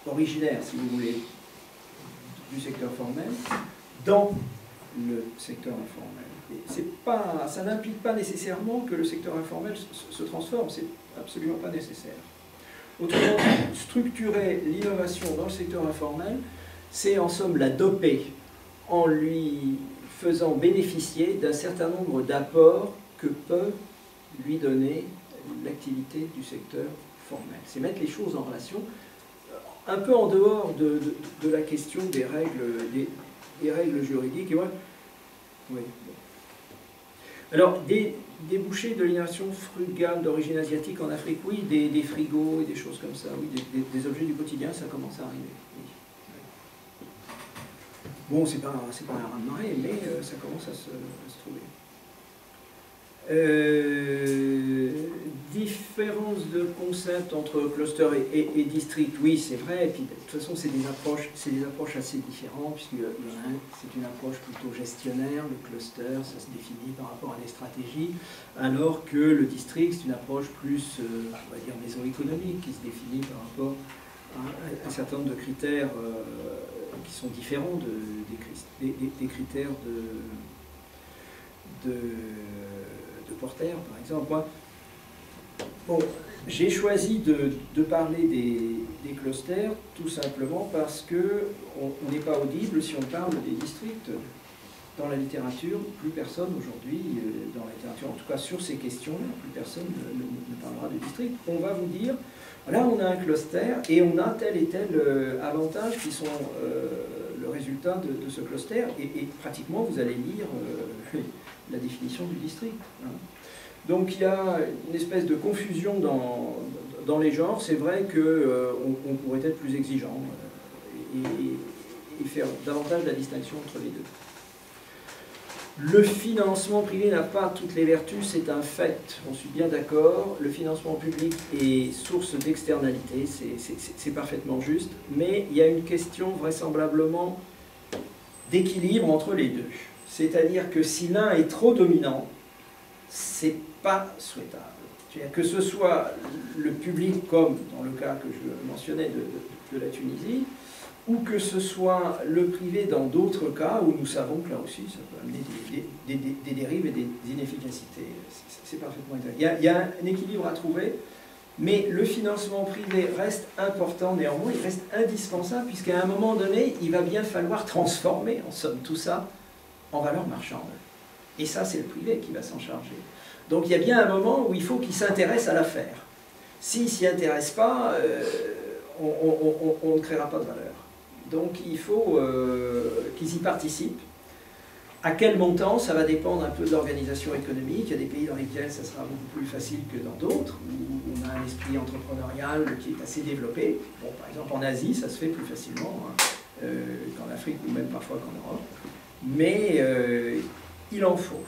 Speaker 1: originaire, si vous voulez, du secteur formel dans le secteur informel. Ça n'implique pas nécessairement que le secteur informel se transforme, c'est absolument pas nécessaire. Autrement dit, structurer l'innovation dans le secteur informel, c'est en somme la doper en lui faisant bénéficier d'un certain nombre d'apports que peut lui donner l'activité du secteur formel. C'est mettre les choses en relation, un peu en dehors de la question des règles juridiques. Et voilà. Oui. Alors, des débouchés de l'innovation frugale d'origine asiatique en Afrique, oui, des frigos et des choses comme ça, oui, des objets du quotidien, ça commence à arriver. Oui. Bon, c'est pas un raz-de-marée, mais ça commence à se trouver. Différence de concept entre cluster et district, oui, c'est vrai. Et puis, de toute façon, c'est des approches assez différentes, puisque c'est une approche plutôt gestionnaire, le cluster, ça se définit par rapport à des stratégies, alors que le district, c'est une approche plus, on va dire, mésoéconomique, qui se définit par rapport à certain nombre de critères qui sont différents des critères de Porter, par exemple. Moi, bon, j'ai choisi de parler des clusters tout simplement parce qu'on n'est pas audible si on parle des districts. Dans la littérature, plus personne aujourd'hui, dans la littérature, en tout cas sur ces questions-là, plus personne ne parlera de district. On va vous dire, là on a un cluster et on a tel et tel avantage qui sont le résultat de ce cluster et pratiquement vous allez lire la définition du district. Hein. Donc il y a une espèce de confusion dans les genres. C'est vrai qu'on pourrait être plus exigeant et faire davantage la distinction entre les deux. Le financement privé n'a pas toutes les vertus, c'est un fait, on suis bien d'accord. Le financement public est source d'externalité, c'est parfaitement juste, mais il y a une question vraisemblablement d'équilibre entre les deux. C'est-à-dire que si l'un est trop dominant, c'est pas souhaitable. Que ce soit le public, comme dans le cas que je mentionnais de la Tunisie, ou que ce soit le privé dans d'autres cas où nous savons que là aussi ça peut amener des dérives et des inefficacités. C'est parfaitement exact. Il y a un équilibre à trouver, mais le financement privé reste important néanmoins, il reste indispensable, puisqu'à un moment donné, il va bien falloir transformer, en somme, tout ça en valeur marchande. Et ça, c'est le privé qui va s'en charger. Donc il y a bien un moment où il faut qu'il s'intéresse à l'affaire. S'il ne s'y intéresse pas, on ne créera pas de valeur. Donc il faut qu'ils y participent. À quel montant, ça va dépendre un peu de l'organisation économique. Il y a des pays dans lesquels ça sera beaucoup plus facile que dans d'autres, où on a un esprit entrepreneurial qui est assez développé. Bon, par exemple, en Asie, ça se fait plus facilement qu'en Afrique ou même parfois qu'en Europe. Mais il en faut.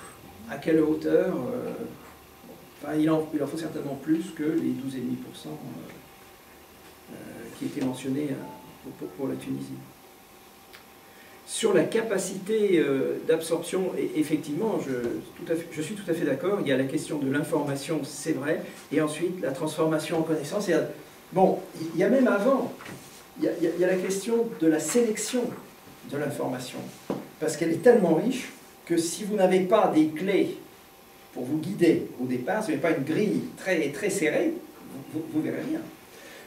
Speaker 1: À quelle hauteur il en faut certainement plus que les 12,5% qui étaient mentionnés pour la Tunisie. Sur la capacité d'absorption, effectivement, je suis tout à fait d'accord, il y a la question de l'information, c'est vrai, et ensuite la transformation en connaissance. Bon, il y a même avant, il y a la question de la sélection de l'information, parce qu'elle est tellement riche que si vous n'avez pas des clés pour vous guider au départ, si vous n'avez pas une grille très, très serrée, vous ne verrez rien.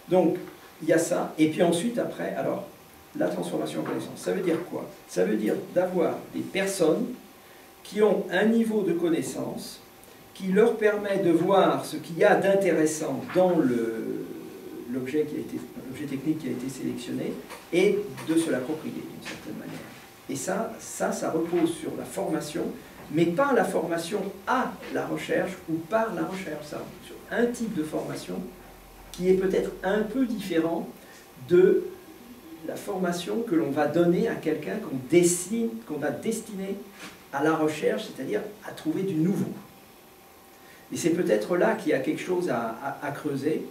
Speaker 1: Donc, il y a ça, et puis ensuite, après, alors, la transformation en connaissance. Ça veut dire quoi? Ça veut dire d'avoir des personnes qui ont un niveau de connaissance qui leur permet de voir ce qu'il y a d'intéressant dans l'objet technique qui a été sélectionné et de se l'approprier d'une certaine manière. Et ça repose sur la formation, mais pas la formation à la recherche ou par la recherche. Ça repose sur un type de formation qui est peut-être un peu différent de la formation que l'on va donner à quelqu'un qu'on va destiner à la recherche, c'est-à-dire à trouver du nouveau. Et c'est peut-être là qu'il y a quelque chose à creuser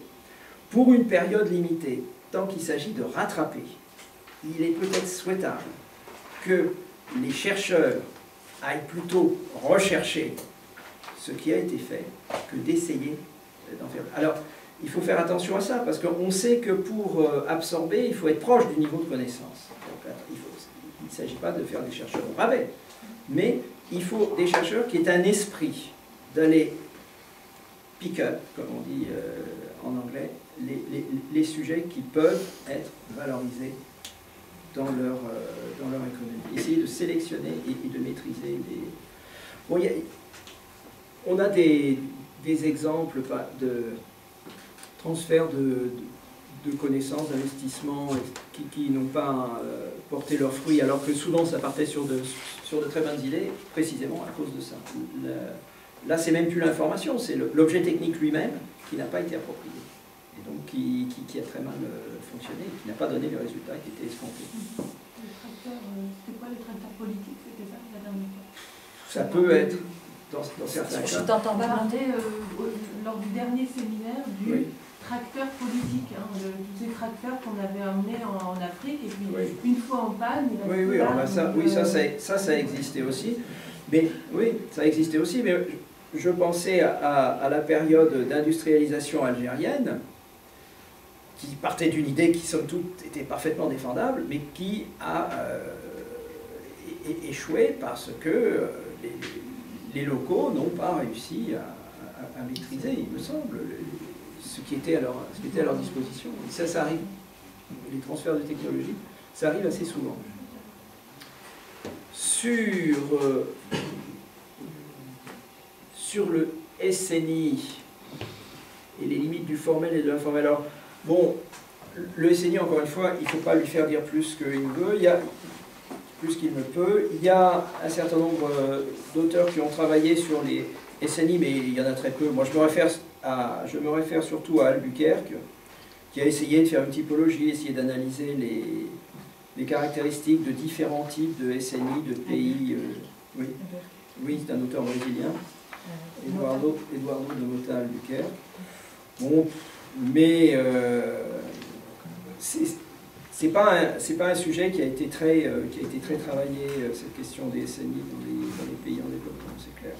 Speaker 1: pour une période limitée. Tant qu'il s'agit de rattraper, il est peut-être souhaitable que les chercheurs aillent plutôt rechercher ce qui a été fait que d'essayer d'en faire. Alors, il faut faire attention à ça, parce qu'on sait que pour absorber, il faut être proche du niveau de connaissance. Donc, il ne s'agit pas de faire des chercheurs au rabais, mais il faut des chercheurs qui aient un esprit d'aller pick up, comme on dit en anglais, les sujets qui peuvent être valorisés dans leur économie. Essayer de sélectionner et de maîtriser les... Bon, on a des exemples de transfert de connaissances, d'investissements qui n'ont pas porté leurs fruits, alors que souvent ça partait sur de très bonnes idées, précisément à cause de ça. Là, c'est même plus l'information, c'est l'objet technique lui-même qui n'a pas été approprié, et donc qui a très mal fonctionné, et qui n'a pas donné les résultats qui étaient escomptés.
Speaker 5: Les tracteurs, c'était quoi les tracteurs politiques? C'était ça la dernière fois?
Speaker 1: Ça peut être, dans certains cas...
Speaker 2: Je t'entends pas.
Speaker 5: Lors du dernier séminaire du...
Speaker 1: Oui.
Speaker 5: Tracteurs politiques, tous ces tracteurs qu'on avait emmenés en Afrique, et puis
Speaker 1: Oui.
Speaker 5: une fois en panne, il a
Speaker 1: Oui, ça a existé aussi. Mais oui, ça a existé aussi, mais je pensais à la période d'industrialisation algérienne, qui partait d'une idée qui, somme toute, était parfaitement défendable, mais qui a échoué parce que les locaux n'ont pas réussi à maîtriser, il me semble, ce qui était à leur disposition. Et ça arrive. Les transferts de technologie, ça arrive assez souvent. Sur le SNI et les limites du formel et de l'informel. Alors, bon, le SNI, encore une fois, il ne faut pas lui faire dire plus qu'il veut, plus qu'il ne peut. Il y a un certain nombre d'auteurs qui ont travaillé sur les SNI, mais il y en a très peu. Moi, je me réfère surtout à Albuquerque, qui a essayé de faire une typologie, essayé d'analyser les caractéristiques de différents types de SNI, de pays. Oui, c'est un auteur brésilien, Eduardo de Mota Albuquerque. Bon, mais c'est pas un sujet qui a été très travaillé, cette question des SNI dans les pays en développement, c'est clair.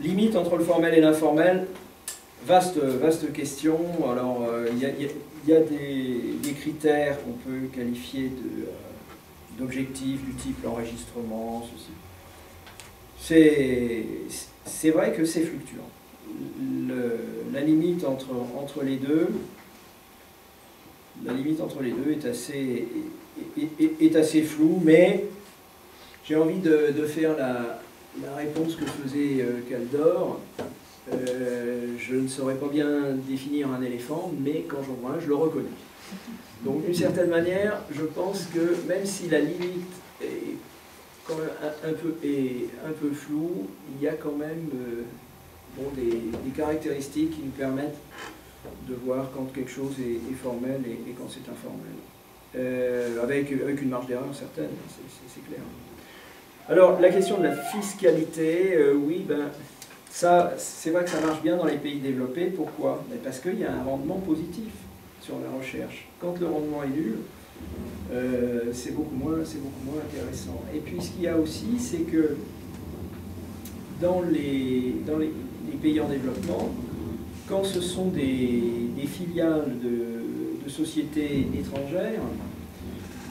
Speaker 1: Limite entre le formel et l'informel, vaste question. Alors, il y a des critères qu'on peut qualifier d'objectifs du type l'enregistrement, ceci. C'est vrai que c'est fluctuant. La limite entre les deux est assez floue, mais j'ai envie de faire la réponse que faisait Kaldor. Je ne saurais pas bien définir un éléphant, mais quand j'en vois un, je le reconnais. Donc d'une certaine manière, je pense que même si la limite est quand même un peu floue, il y a quand même des caractéristiques qui nous permettent de voir quand quelque chose est formel et quand c'est informel. Avec une marge d'erreur certaine, c'est clair. Alors, la question de la fiscalité, oui, ça, c'est vrai que ça marche bien dans les pays développés. Pourquoi? Parce qu'il y a un rendement positif sur la recherche. Quand le rendement est nul, c'est beaucoup moins intéressant. Et puis, ce qu'il y a aussi, c'est que dans les pays en développement, quand ce sont des filiales de sociétés étrangères,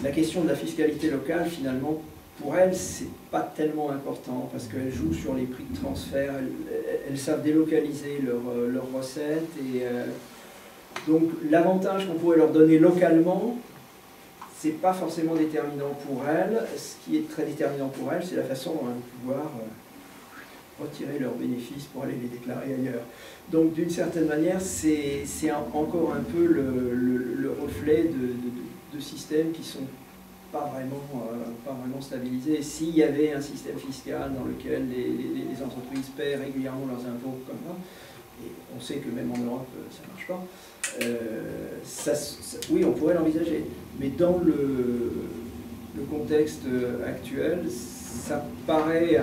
Speaker 1: la question de la fiscalité locale, finalement, pour elles, c'est pas tellement important parce qu'elles jouent sur les prix de transfert, elles savent délocaliser leurs recettes et donc l'avantage qu'on pourrait leur donner localement, c'est pas forcément déterminant pour elles. Ce qui est très déterminant pour elles, c'est la façon dont elles vont pouvoir retirer leurs bénéfices pour aller les déclarer ailleurs. Donc d'une certaine manière, c'est encore un peu le reflet de systèmes qui sont pas vraiment stabilisés. S'il y avait un système fiscal dans lequel les entreprises paient régulièrement leurs impôts comme ça, et on sait que même en Europe ça ne marche pas, oui, on pourrait l'envisager. Mais dans le contexte actuel, ça paraît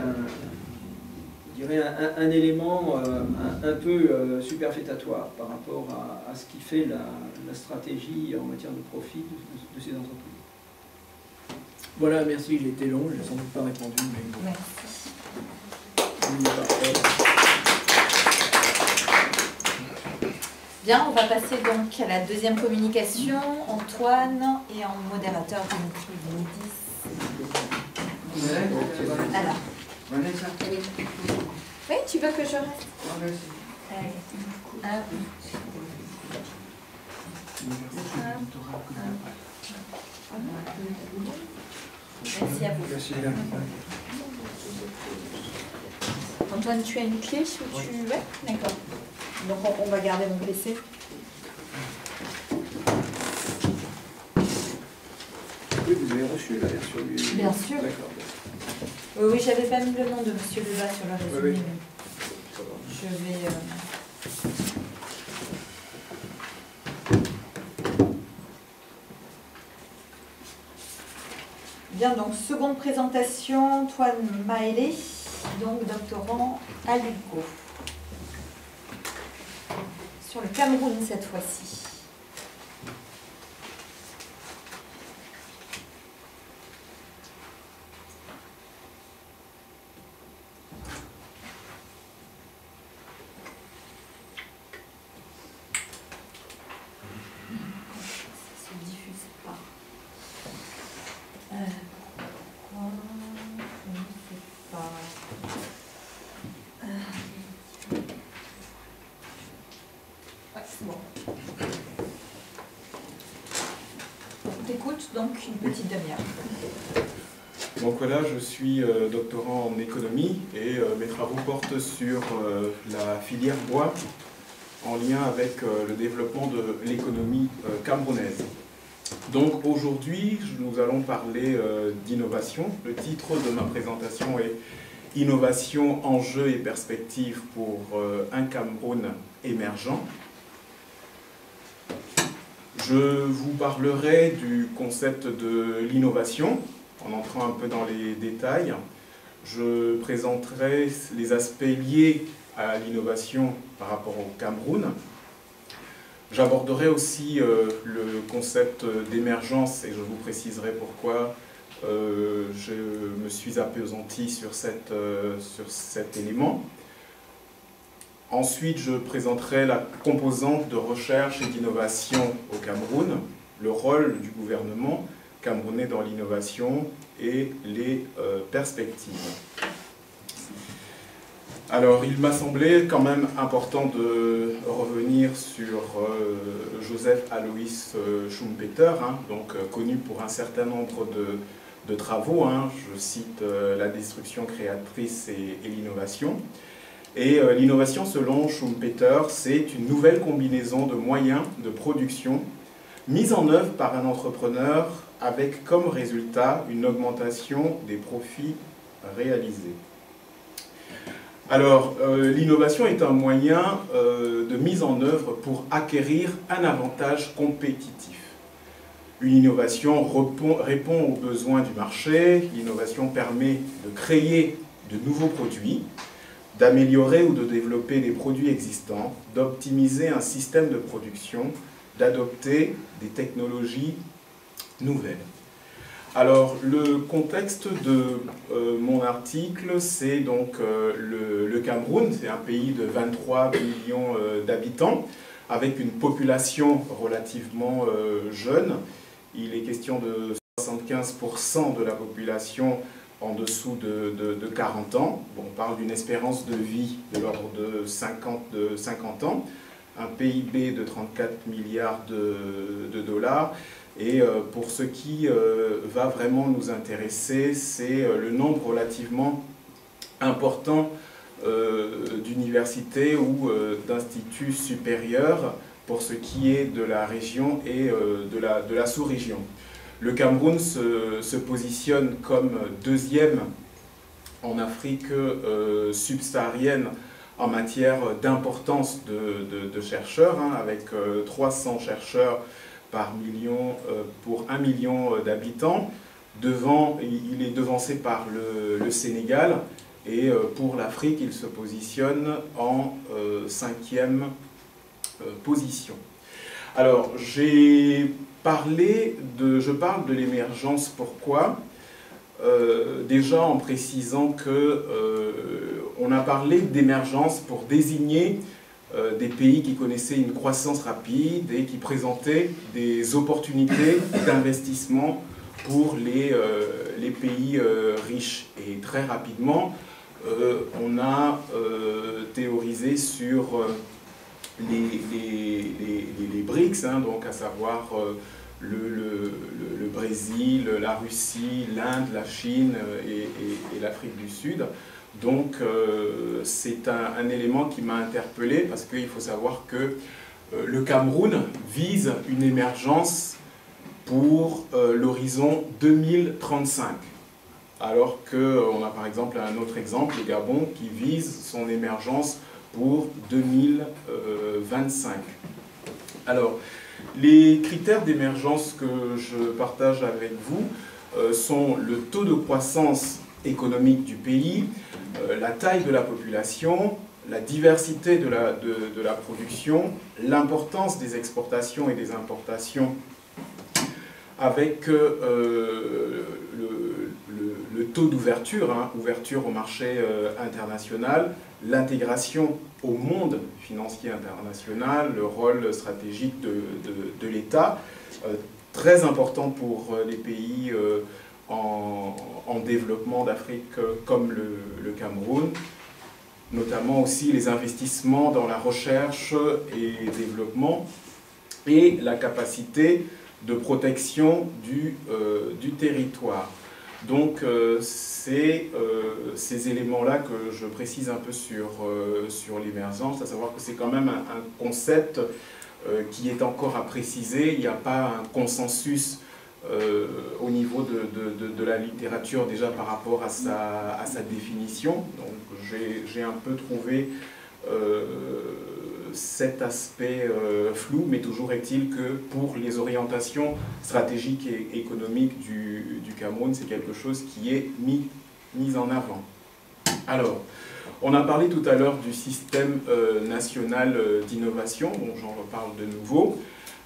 Speaker 1: un élément un peu superfétatoire par rapport à ce qui fait la stratégie en matière de profit de ces entreprises. Voilà, merci, j'ai été long, je n'ai sans doute pas répondu. Mais...
Speaker 2: Bien, on va passer donc à la deuxième communication. Antoine et en modérateur Dimitri. Alors. Oui, tu veux que je reste? Merci à vous.
Speaker 1: Merci.
Speaker 2: Antoine, tu as une clé où tu... Ouais, d'accord. Donc on va garder mon PC.
Speaker 1: Oui, vous avez reçu la version du...
Speaker 2: Bien sûr.
Speaker 1: D'accord.
Speaker 2: Oui, j'avais pas mis le nom de Monsieur Lebas sur le résumé.
Speaker 1: Oui.
Speaker 2: Je vais... Bien, donc seconde présentation, Antoine Maélé, donc doctorant à l'ULCO. Sur le Cameroun cette fois-ci. t'écoute, donc une petite demi-heure.
Speaker 9: Donc voilà, je suis doctorant en économie et mes travaux portent sur la filière bois en lien avec le développement de l'économie camerounaise. Donc aujourd'hui, nous allons parler d'innovation. Le titre de ma présentation est « Innovation, enjeux et perspectives pour un Cameroun émergent ». Je vous parlerai du concept de l'innovation, en entrant un peu dans les détails. Je présenterai les aspects liés à l'innovation par rapport au Cameroun. J'aborderai aussi le concept d'émergence et je vous préciserai pourquoi je me suis appesanti sur cet élément. Ensuite, je présenterai la composante de recherche et d'innovation au Cameroun, le rôle du gouvernement camerounais dans l'innovation et les perspectives. Alors, il m'a semblé quand même important de revenir sur Joseph Alois Schumpeter, donc connu pour un certain nombre de travaux. Je cite La destruction créatrice et l'innovation. Et l'innovation, selon Schumpeter, c'est une nouvelle combinaison de moyens de production mise en œuvre par un entrepreneur avec comme résultat une augmentation des profits réalisés. Alors, l'innovation est un moyen de mise en œuvre pour acquérir un avantage compétitif. Une innovation répond aux besoins du marché, l'innovation permet de créer de nouveaux produits, d'améliorer ou de développer des produits existants, d'optimiser un système de production, d'adopter des technologies nouvelles. Alors, le contexte de mon article, c'est donc le Cameroun. C'est un pays de 23 millions d'habitants, avec une population relativement jeune. Il est question de 75% de la population en dessous de 40 ans. Bon, on parle d'une espérance de vie de l'ordre de 50 ans, un PIB de 34 milliards de dollars. Et pour ce qui va vraiment nous intéresser, c'est le nombre relativement important d'universités ou d'instituts supérieurs pour ce qui est de la région et de la sous-région. Le Cameroun se positionne comme deuxième en Afrique subsaharienne en matière d'importance de chercheurs, avec 300 chercheurs par million pour 1 million d'habitants. Il est devancé par le Sénégal et pour l'Afrique, il se positionne en 5e position. Alors, je parle de l'émergence, pourquoi? Déjà en précisant que on a parlé d'émergence pour désigner des pays qui connaissaient une croissance rapide et qui présentaient des opportunités d'investissement pour les pays riches. Et très rapidement, on a théorisé sur les BRICS, donc à savoir le Brésil, la Russie, l'Inde, la Chine et l'Afrique du Sud. Donc c'est un élément qui m'a interpellé parce qu'il faut savoir que le Cameroun vise une émergence pour l'horizon 2035. Alors qu'on a par exemple un autre exemple, le Gabon, qui vise son émergence pour 2025. Alors, les critères d'émergence que je partage avec vous sont le taux de croissance économique du pays, la taille de la population, la diversité de la production, l'importance des exportations et des importations avec le taux d'ouverture, ouverture au marché international, l'intégration au monde financier international, le rôle stratégique de l'État, très important pour les pays en développement d'Afrique comme le Cameroun, notamment aussi les investissements dans la recherche et développement et la capacité de protection du territoire. Donc c'est ces éléments-là que je précise un peu sur l'émergence, à savoir que c'est quand même un concept qui est encore à préciser. Il n'y a pas un consensus au niveau de la littérature déjà par rapport à sa définition. Donc j'ai un peu trouvé cet aspect flou, mais toujours est-il que pour les orientations stratégiques et économiques du Cameroun, c'est quelque chose qui est mis en avant. Alors, on a parlé tout à l'heure du système national d'innovation, dont j'en reparle de nouveau.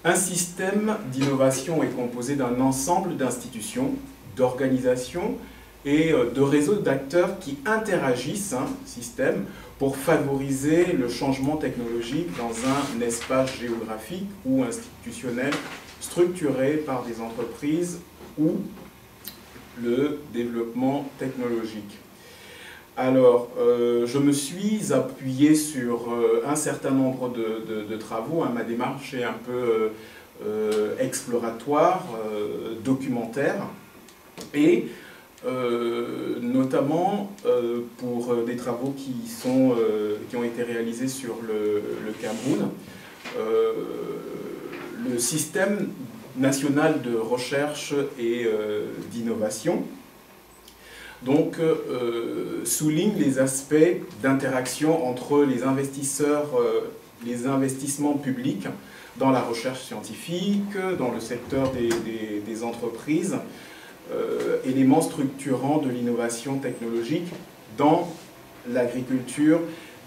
Speaker 9: Un système d'innovation est composé d'un ensemble d'institutions, d'organisations et de réseaux d'acteurs qui interagissent, système, pour favoriser le changement technologique dans un espace géographique ou institutionnel structuré par des entreprises ou le développement technologique. Alors, je me suis appuyé sur un certain nombre de travaux. Ma démarche est un peu exploratoire, documentaire, et notamment pour des travaux qui ont été réalisés sur le Cameroun. Le système national de recherche et d'innovation donc souligne les aspects d'interaction entre les investisseurs, les investissements publics dans la recherche scientifique, dans le secteur des entreprises, éléments structurants de l'innovation technologique dans l'agriculture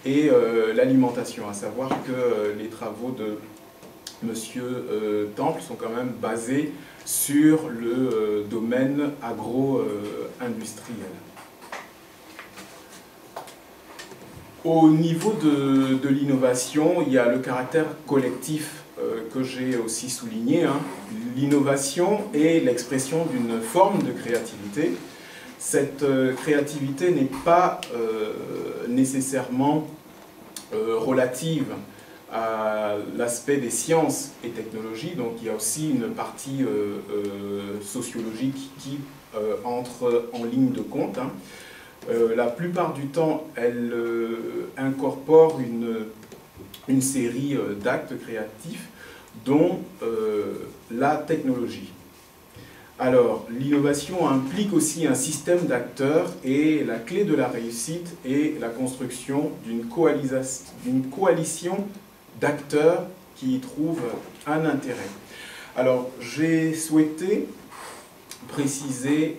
Speaker 9: et l'alimentation. À savoir que les travaux de M. Temple sont quand même basés sur le domaine agro-industriel. Au niveau de l'innovation, il y a le caractère collectif que j'ai aussi souligné. L'innovation est l'expression d'une forme de créativité. Cette créativité n'est pas nécessairement relative à l'aspect des sciences et technologies, donc il y a aussi une partie sociologique qui entre en ligne de compte. La plupart du temps, elle incorpore une série d'actes créatifs, dont la technologie. Alors, l'innovation implique aussi un système d'acteurs, et la clé de la réussite est la construction d'une coalition d'acteurs qui y trouvent un intérêt. Alors, j'ai souhaité préciser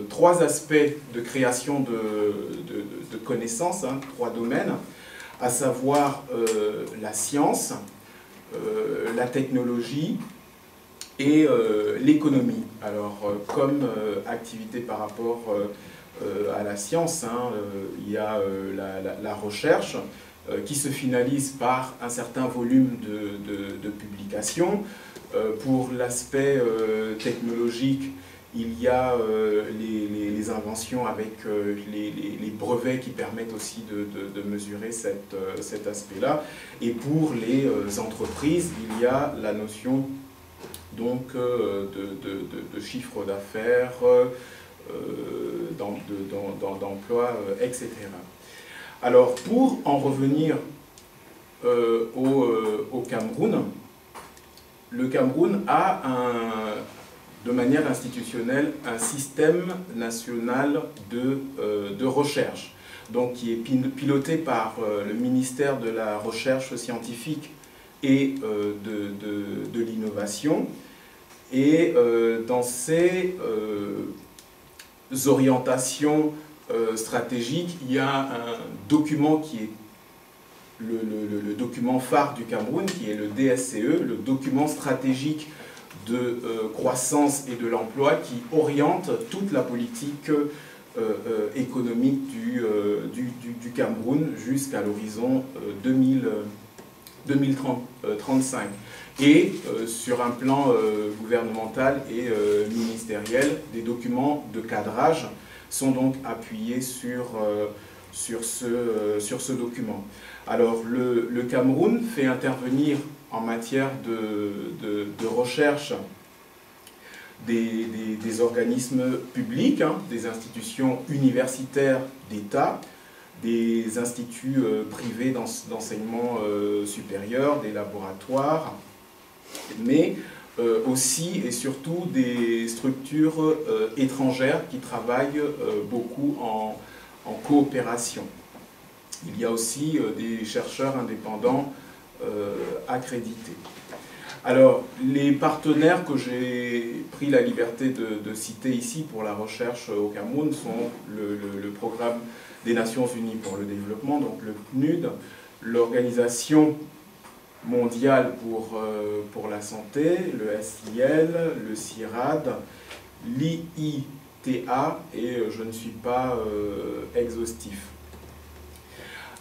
Speaker 9: trois aspects de création de connaissances, 3 domaines, à savoir la science, la technologie et l'économie. Alors, comme activité par rapport à la science, il y a la recherche qui se finalise par un certain volume de publications. Pour l'aspect technologique, il y a les inventions avec les brevets qui permettent aussi de mesurer cet aspect-là. Et pour les entreprises, il y a la notion donc de chiffre d'affaires, d'emploi, etc. Alors, pour en revenir au Cameroun, le Cameroun a de manière institutionnelle un système national de recherche, donc qui est piloté par le ministère de la Recherche scientifique et de l'innovation. Et dans ces orientations stratégiques, il y a un document qui est le document phare du Cameroun, qui est le DSCE, le document stratégique de croissance et de l'emploi, qui oriente toute la politique économique du Cameroun jusqu'à l'horizon 2035. Et sur un plan gouvernemental et ministériel, des documents de cadrage sont donc appuyés sur ce document. Alors le Cameroun fait intervenir en matière de recherche des organismes publics, hein, des institutions universitaires d'État, des instituts privés d'enseignement supérieur, des laboratoires, mais aussi et surtout des structures étrangères qui travaillent beaucoup en coopération. Il y a aussi des chercheurs indépendants accrédités. Alors, les partenaires que j'ai pris la liberté de citer ici pour la recherche au Cameroun sont le Programme des Nations Unies pour le développement, donc le PNUD, l'Organisation mondiale pour la santé, le SIL, le CIRAD, l'IITA, et je ne suis pas exhaustif.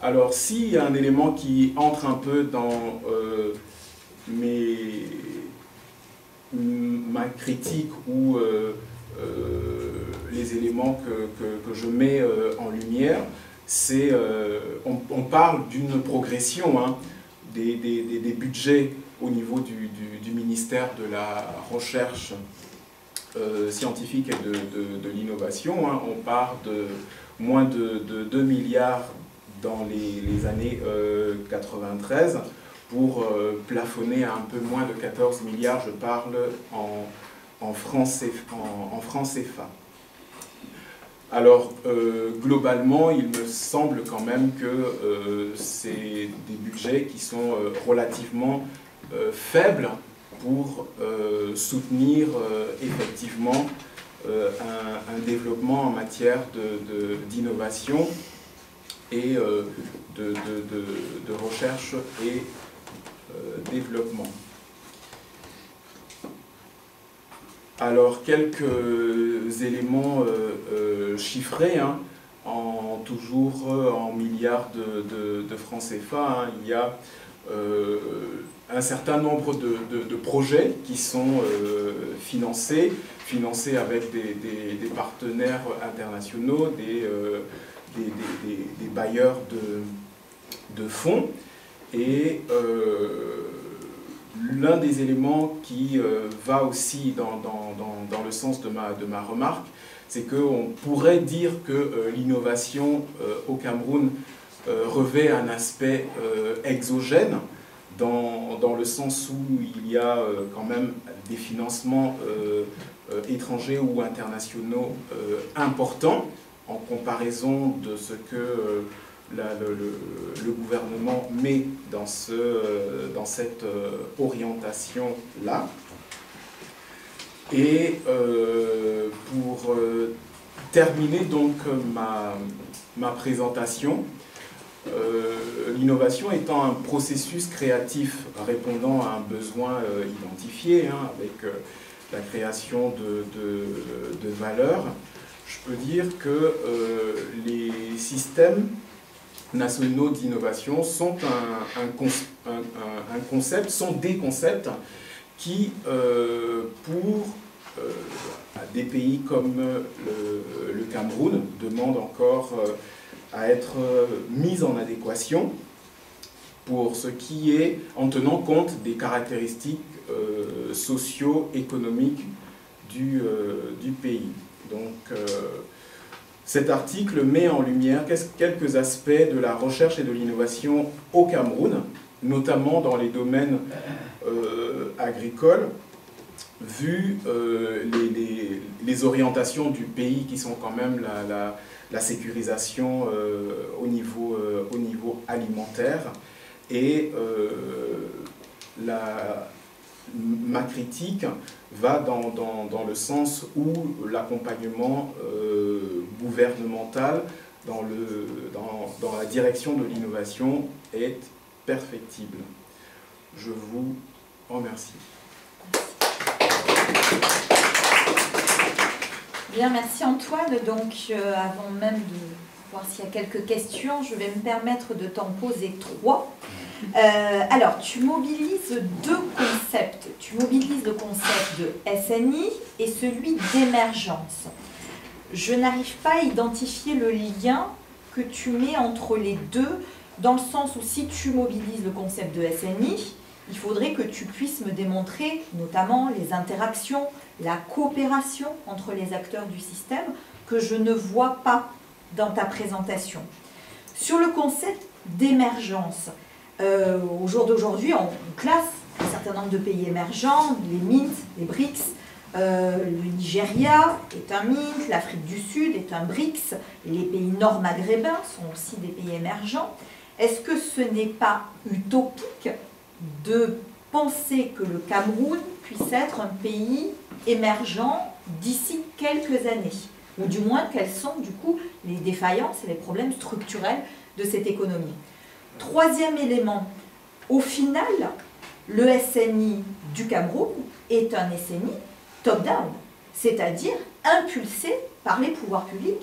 Speaker 9: Alors, s'il y a un élément qui entre un peu dans ma critique ou les éléments que je mets en lumière, c'est on parle d'une progression, hein, des budgets au niveau du ministère de la Recherche scientifique et de l'innovation. Hein. On part de moins de 2 milliards dans les années 93 pour plafonner à un peu moins de 14 milliards, je parle en francs CFA. Alors, globalement, il me semble quand même que c'est des budgets qui sont relativement faibles pour soutenir effectivement un développement en matière d'innovation et de recherche et développement. Alors, quelques éléments chiffrés, hein, toujours en milliards de francs CFA. Hein, il y a un certain nombre de projets qui sont financés avec des partenaires internationaux, des bailleurs de fonds. Et l'un des éléments qui va aussi dans le sens de ma remarque, c'est qu'on pourrait dire que l'innovation au Cameroun revêt un aspect exogène, dans le sens où il y a quand même des financements étrangers ou internationaux importants en comparaison de ce que le gouvernement met dans cette orientation-là. Et pour terminer donc ma présentation, l'innovation étant un processus créatif répondant à un besoin identifié, hein, avec la création de valeurs, je peux dire que les systèmes nationaux d'innovation sont un concept, sont des concepts qui, pour des pays comme le Cameroun, demandent encore à être mis en adéquation pour ce qui est en tenant compte des caractéristiques socio-économiques du pays. Donc, cet article met en lumière quelques aspects de la recherche et de l'innovation au Cameroun, notamment dans les domaines agricoles, vu les orientations du pays qui sont quand même la sécurisation au niveau alimentaire et ma critique va dans le sens où l'accompagnement gouvernemental dans la direction de l'innovation est perfectible. Je vous remercie.
Speaker 2: Bien, merci Antoine. Donc, avant même de voir s'il y a quelques questions, je vais me permettre de t'en poser 3. Alors, tu mobilises 2 concepts. Tu mobilises le concept de SNI et celui d'émergence. Je n'arrive pas à identifier le lien que tu mets entre les deux, dans le sens où si tu mobilises le concept de SNI, il faudrait que tu puisses me démontrer notamment les interactions, la coopération entre les acteurs du système que je ne vois pas dans ta présentation. Sur le concept d'émergence, au jour d'aujourd'hui, on classe un certain nombre de pays émergents, les MINT, les BRICS. Le Nigeria est un MINT, l'Afrique du Sud est un BRICS, les pays nord-maghrébins sont aussi des pays émergents. Est-ce que ce n'est pas utopique de penser que le Cameroun puisse être un pays émergent d'ici quelques années? Ou du moins, quelles sont du coup les défaillances et les problèmes structurels de cette économie? Troisième élément, au final, le SNI du Cameroun est un SNI top-down, c'est-à-dire impulsé par les pouvoirs publics.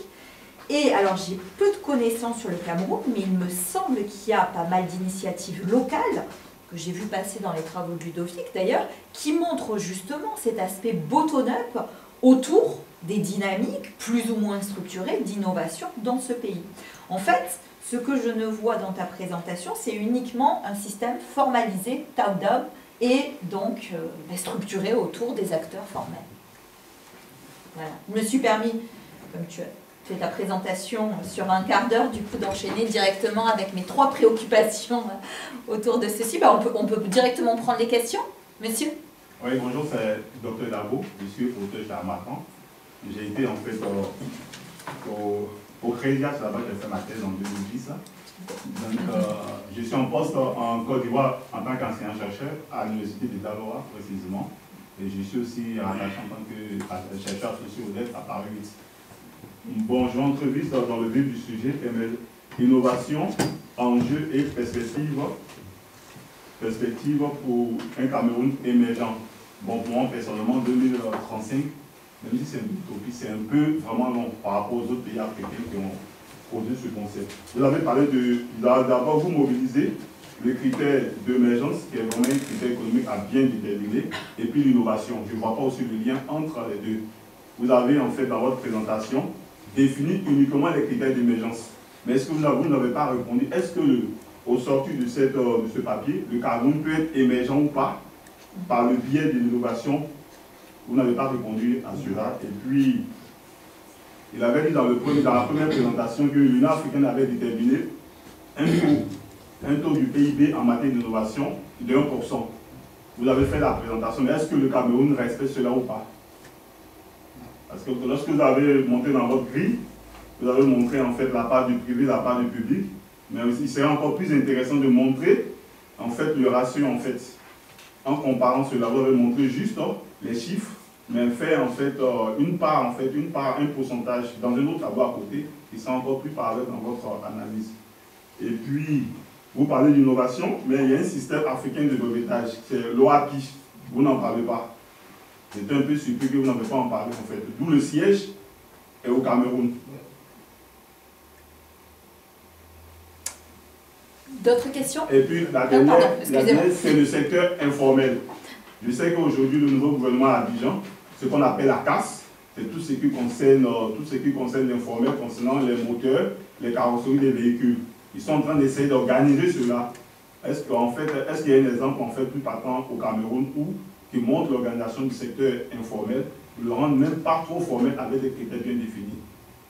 Speaker 2: Et alors j'ai peu de connaissances sur le Cameroun, mais il me semble qu'il y a pas mal d'initiatives locales, que j'ai vu passer dans les travaux de Ludovic d'ailleurs, qui montrent justement cet aspect bottom-up autour des dynamiques plus ou moins structurées d'innovation dans ce pays. En fait, ce que je ne vois dans ta présentation, c'est uniquement un système formalisé, top-down, et donc structuré autour des acteurs formels. Voilà. Je me suis permis, comme tu as fait ta présentation sur un quart d'heure, du coup d'enchaîner directement avec mes 3 préoccupations autour de ceci. Ben, on peut directement prendre les questions, monsieur.
Speaker 10: Oui, bonjour, c'est Dr Dabo, je suis auteur chez Amatan. J'ai été en fait au Crédit Agricole, là-bas, j'ai fait ma thèse en 2010. Donc, je suis en poste en Côte d'Ivoire en tant qu'enseignant-chercheur à l'université de Dalora, précisément. Et je suis aussi engagé en tant que chercheur associé au DEF à Paris 8. Bon, je rentre vite dans le vif du sujet, innovation, enjeux et perspectives pour un Cameroun émergent. Bon, pour moi, personnellement, 2035, même si c'est une utopie, c'est un peu vraiment long par rapport aux autres pays africains qui ont produit ce concept. Vous avez parlé de, d'abord vous mobilisez le critère d'émergence, qui est vraiment un critère économique à bien déterminer, et puis l'innovation. Je ne vois pas aussi le lien entre les deux. Vous avez en fait dans votre présentation défini uniquement les critères d'émergence. Mais est-ce que vous n'avez pas répondu? Est-ce que au sortir de ce papier, le Cameroun peut être émergent ou pas par le biais de l'innovation? Vous n'avez pas répondu à cela. Et puis, il avait dit dans la première présentation que l'Union africaine avait déterminé un taux du PIB en matière d'innovation de 1%. Vous avez fait la présentation, mais est-ce que le Cameroun respecte cela ou pas? Parce que lorsque vous avez monté dans votre grille, vous avez montré en fait la part du privé, la part du public, mais aussi il serait encore plus intéressant de montrer en fait le ratio en fait. En comparant cela, vous avez montré juste les chiffres, mais faire en fait un pourcentage dans un autre tableau à côté qui sera encore plus parlé dans votre analyse. Et puis, vous parlez d'innovation, mais il y a un système africain de brevetage, c'est l'OAPI. Vous n'en parlez pas. C'est un peu surpris que vous n'avez pas en parlé en fait. D'où le siège est au Cameroun.
Speaker 2: D'autres questions?
Speaker 10: Et puis la dernière c'est le secteur informel. Je sais qu'aujourd'hui, le nouveau gouvernement à Abidjan, ce qu'on appelle la casse, c'est tout ce qui concerne l'informel concernant les moteurs, les carrosseries des véhicules. Ils sont en train d'essayer d'organiser cela. Est-ce qu'il y a un exemple en fait plus patent au Cameroun qui montre l'organisation du secteur informel, le rendre même pas trop formel avec des critères bien définis?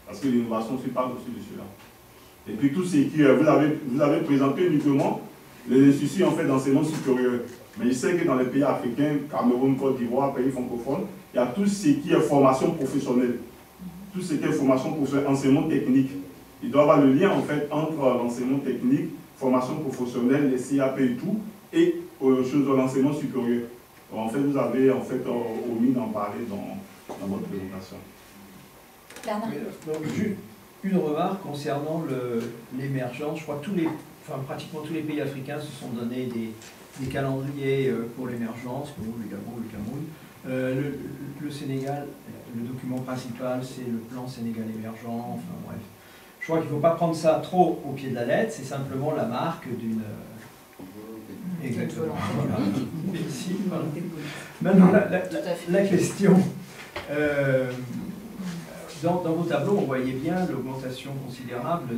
Speaker 10: Parce que l'innovation ne suit pas au-dessus de cela. Et puis tout ce qui, vous avez présenté uniquement les instituts en fait d'enseignement supérieur. Mais je sais que dans les pays africains, Cameroun, Côte d'Ivoire, pays francophones, il y a tout ce qui est formation professionnelle. Tout ce qui est formation professionnelle, enseignement technique. Il doit y avoir le lien en fait entre l'enseignement technique, formation professionnelle, les CAP et tout, et l'enseignement supérieur. En fait, vous avez en fait omis d'en parler dans votre présentation.
Speaker 1: Une remarque concernant l'émergence. Je crois que pratiquement tous les pays africains se sont donné des calendriers pour l'émergence, pour le Cameroun. Le Sénégal, le document principal, c'est le plan Sénégal émergent, enfin bref. Je crois qu'il ne faut pas prendre ça trop au pied de la lettre, c'est simplement la marque d'une... Exactement. Voilà. Merci, voilà. Maintenant, la question dans vos tableaux, on voyait bien l'augmentation considérable,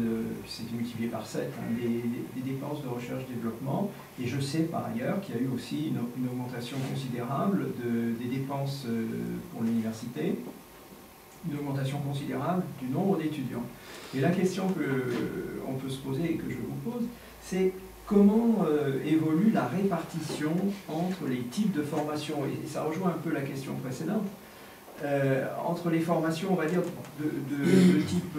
Speaker 1: c'est multiplié par 7, hein, des dépenses de recherche-développement. Et je sais par ailleurs qu'il y a eu aussi une augmentation considérable des dépenses pour l'université, une augmentation considérable du nombre d'étudiants. Et la question qu'on peut se poser et que je vous pose, c'est comment évolue la répartition entre les types de formations. Et ça rejoint un peu la question précédente. Entre les formations, on va dire, de type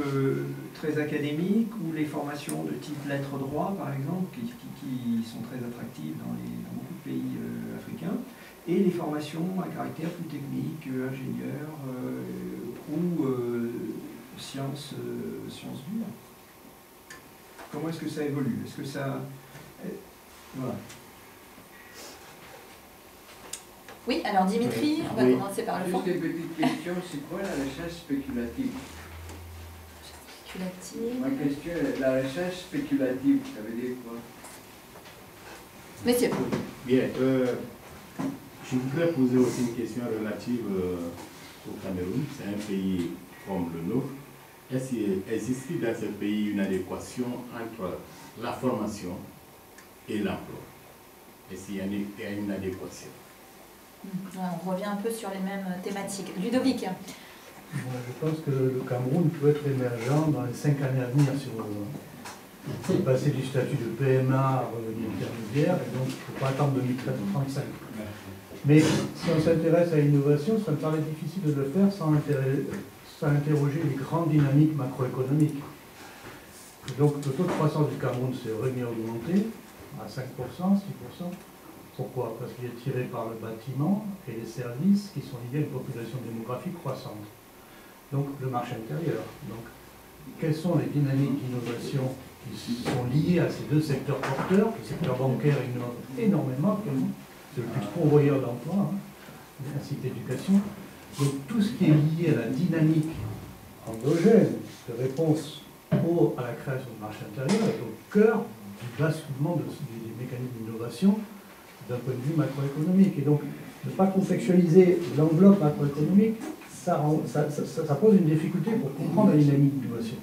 Speaker 1: très académique ou les formations de type lettres-droit, par exemple, qui sont très attractives dans beaucoup de pays africains, et les formations à caractère plus technique, ingénieur ou sciences dures. Comment est-ce que ça évolue? Est-ce que ça... Voilà.
Speaker 2: Oui, alors Dimitri, on va commencer par le fond.
Speaker 4: Juste une petite question, c'est quoi la recherche spéculative?
Speaker 2: Spéculative.
Speaker 4: Ma question est, la recherche spéculative, ça veut dire quoi?
Speaker 2: Messieurs.
Speaker 8: Bien, je voudrais poser aussi une question relative au Cameroun. C'est un pays comme le nôtre. Est-ce qu'il existe dans ce pays une adéquation entre la formation et l'emploi? Est-ce qu'il y a une adéquation?
Speaker 2: On revient un peu sur les mêmes thématiques. Ludovic.
Speaker 6: Je pense que le Cameroun peut être émergent dans les 5 années à venir si vous voulez. Passer du statut de PMA à revenu intermédiaire, et donc il ne faut pas attendre 2035. Mais si on s'intéresse à l'innovation, ça me paraît difficile de le faire sans interroger les grandes dynamiques macroéconomiques. Donc le taux de croissance du Cameroun s'est remis à augmenter à 5%, 6%. Pourquoi? Parce qu'il est tiré par le bâtiment et les services qui sont liés à une population démographique croissante. Donc le marché intérieur. Donc, quelles sont les dynamiques d'innovation qui sont liées à ces deux secteurs porteurs? Le secteur bancaire innove énormément, c'est le plus pourvoyeur d'emplois, ainsi que l'éducation. Donc tout ce qui est lié à la dynamique endogène de réponse à la création du marché intérieur est au cœur du basculement des mécanismes d'innovation d'un point de vue macroéconomique. Et donc, ne pas contextualiser l'enveloppe macroéconomique, ça pose une difficulté pour comprendre la dynamique d'innovation.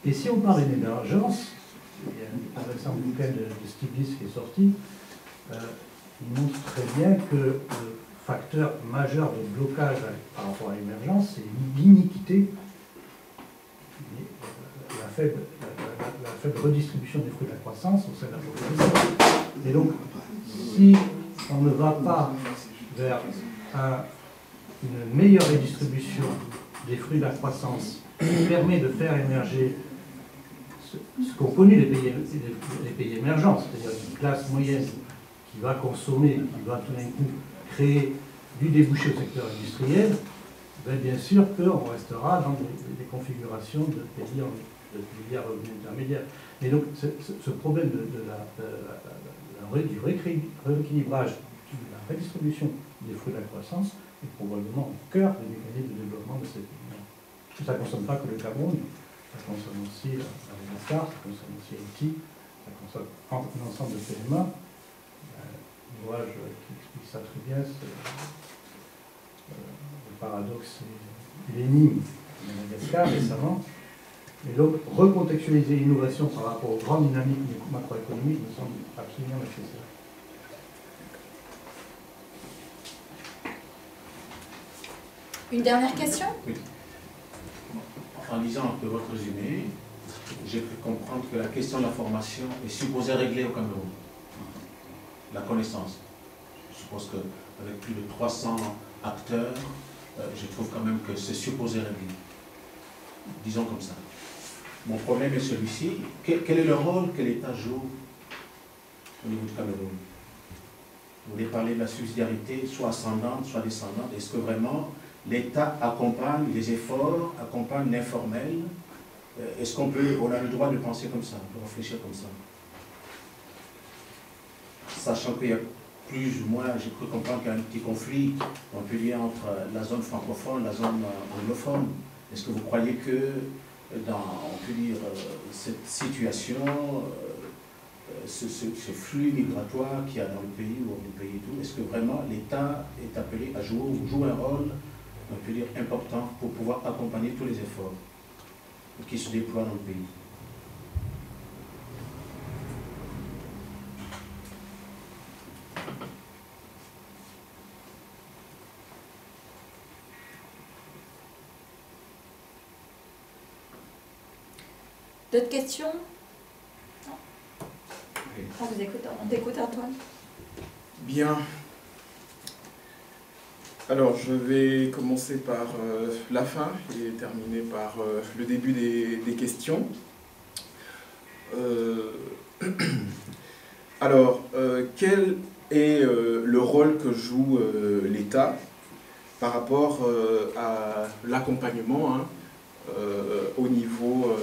Speaker 6: Et si on parle d'émergence, il y a un récent bouquin de Stiglitz qui est sorti, il montre très bien que le facteur majeur de blocage par rapport à l'émergence, c'est l'iniquité, la faible redistribution des fruits de la croissance au sein de la population. Et donc, si on ne va pas vers une meilleure redistribution des fruits de la croissance qui permet de faire émerger ce qu'ont connu les pays émergents, c'est-à-dire une classe moyenne qui va consommer, qui va tout d'un coup créer du débouché au secteur industriel, bien sûr qu'on restera dans des configurations de pays à revenus intermédiaires. Mais donc ce problème du rééquilibrage, de la redistribution des fruits de la croissance est probablement au cœur des mécanismes de développement de ces pays. Ça ne concerne pas que le Cameroun, ça concerne aussi la Madagascar, ça concerne aussi Haïti, ça concerne un ensemble de PMA. L'ouvrage qui explique ça très bien, c'est le paradoxe et l'énigme de Madagascar récemment. Et donc, recontextualiser l'innovation par rapport aux grandes dynamiques macroéconomiques me semble absolument nécessaire.
Speaker 2: Une dernière question?
Speaker 7: Oui. En lisant un peu votre résumé, j'ai pu comprendre que la question de la formation est supposée régler au Cameroun. La connaissance. Je suppose qu'avec plus de 300 acteurs, je trouve quand même que c'est supposé régler. Disons comme ça. Mon problème est celui-ci. Quel est le rôle que l'État joue au niveau du Cameroun? Vous voulez parler de la subsidiarité, soit ascendante, soit descendante. Est-ce que vraiment l'État accompagne les efforts, accompagne l'informel? Est-ce qu'on a le droit de penser comme ça, de réfléchir comme ça? Sachant qu'il y a plus ou moins, j'ai cru comprendre qu'il y a un petit conflit, on peut dire, entre la zone francophone et la zone anglophone. Est-ce que vous croyez que dans, on peut dire, cette situation, ce flux migratoire qu'il y a dans le pays ou hors du pays et tout, est-ce que vraiment l'État est appelé à jouer un rôle on peut dire, important pour pouvoir accompagner tous les efforts qui se déploient dans le pays.
Speaker 2: D'autres questions? Non. On t'écoute, Antoine.
Speaker 9: Bien. Alors, je vais commencer par la fin et terminer par le début des questions. Alors, quel est le rôle que joue l'État par rapport à l'accompagnement, hein, au niveau,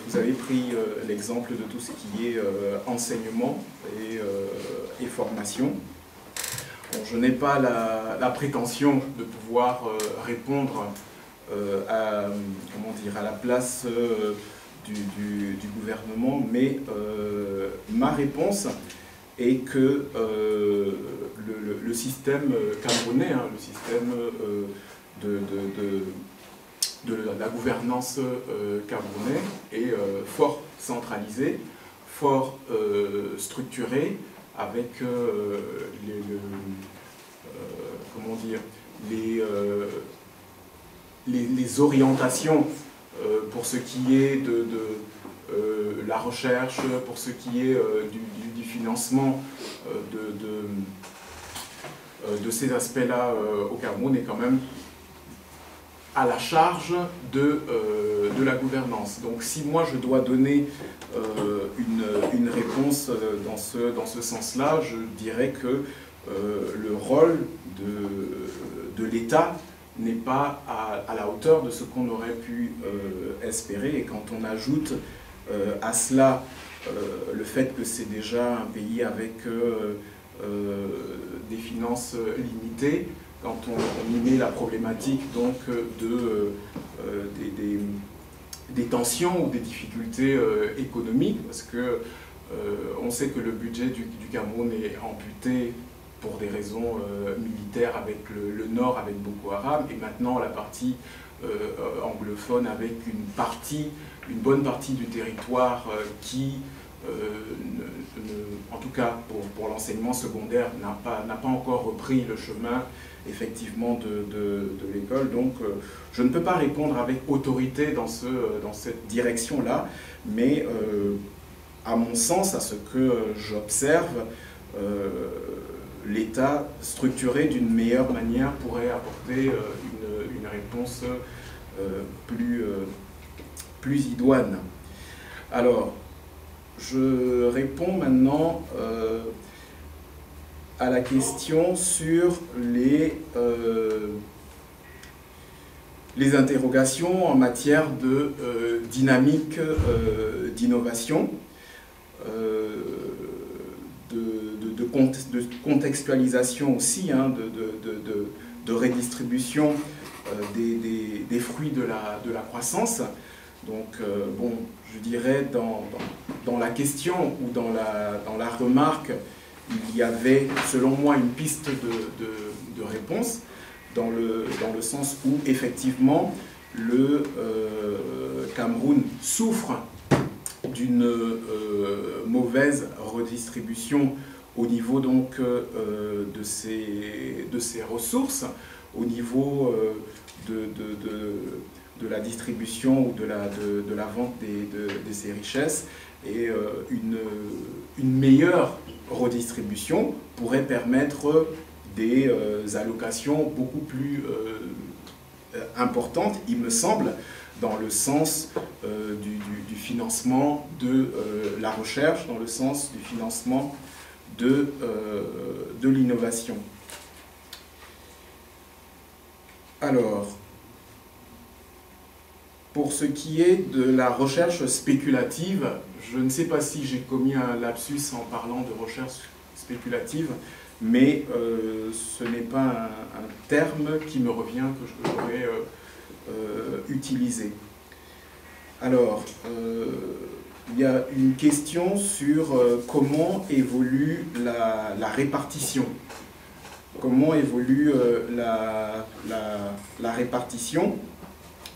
Speaker 9: vous avez pris l'exemple de tout ce qui est enseignement et formation. Bon, je n'ai pas la prétention de pouvoir répondre à la place du gouvernement, mais ma réponse est que le système camerounais, hein, le système de la gouvernance camerounaise est fort centralisé, fort structuré, avec les orientations pour ce qui est de la recherche, pour ce qui est du financement de ces aspects-là au Cameroun est quand même à la charge de la gouvernance. Donc si moi je dois donner une réponse dans ce sens-là, je dirais que le rôle de l'État n'est pas à la hauteur de ce qu'on aurait pu espérer. Et quand on ajoute à cela le fait que c'est déjà un pays avec des finances limitées, quand on y met la problématique donc des tensions ou des difficultés économiques, parce que on sait que le budget du Cameroun est amputé pour des raisons militaires avec le Nord, avec Boko Haram, et maintenant la partie anglophone avec une bonne partie du territoire qui, en tout cas pour l'enseignement secondaire, n'a pas encore repris le chemin effectivement de l'école. Donc je ne peux pas répondre avec autorité dans cette direction-là, mais à mon sens, à ce que j'observe, l'État structuré d'une meilleure manière pourrait apporter une réponse plus idoine. Alors, je réponds maintenant à la question sur les interrogations en matière de dynamique d'innovation, de contextualisation aussi, hein, de redistribution des fruits de la croissance. Donc, bon, je dirais dans la question ou dans la remarque, il y avait, selon moi, une piste de réponse, dans le sens où, effectivement, le Cameroun souffre d'une mauvaise redistribution au niveau donc de ses ressources, au niveau de la distribution ou de la vente de ses richesses, et une meilleure redistribution pourrait permettre des allocations beaucoup plus importantes, il me semble, dans le sens du financement de la recherche, dans le sens du financement de l'innovation. Alors, pour ce qui est de la recherche spéculative, je ne sais pas si j'ai commis un lapsus en parlant de recherche spéculative, mais ce n'est pas un terme qui me revient, que j'aurais utilisé. Alors, il y a une question sur comment évolue la répartition. comment évolue la répartition.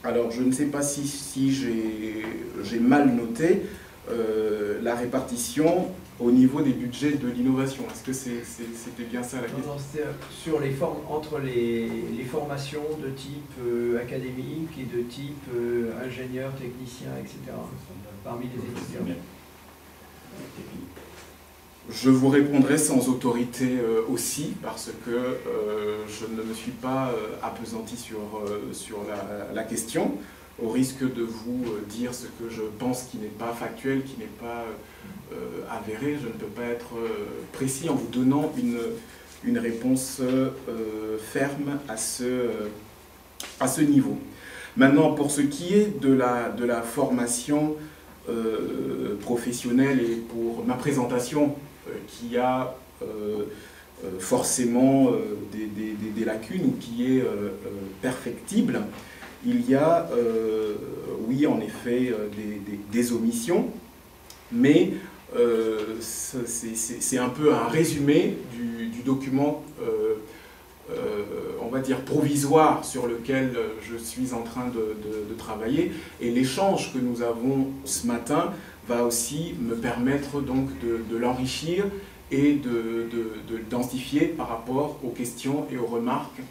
Speaker 9: Alors, je ne sais pas si j'ai mal noté la répartition au niveau des budgets de l'innovation. Est-ce que c'était bien ça la question?
Speaker 1: Non, c'était sur entre les formations de type académique et de type ingénieur, technicien, etc. Parmi les étudiants.
Speaker 9: Je vous répondrai sans autorité aussi, parce que je ne me suis pas appesanti sur la question, au risque de vous dire ce que je pense qui n'est pas factuel, qui n'est pas avéré. Je ne peux pas être précis en vous donnant une réponse ferme à ce niveau. Maintenant, pour ce qui est de la formation professionnelle et pour ma présentation qui a forcément des lacunes ou qui est perfectible, il y a, oui, en effet, des omissions, mais c'est un peu un résumé du document, on va dire, provisoire sur lequel je suis en train de travailler. Et l'échange que nous avons ce matin va aussi me permettre donc de l'enrichir et de densifier par rapport aux questions et aux remarques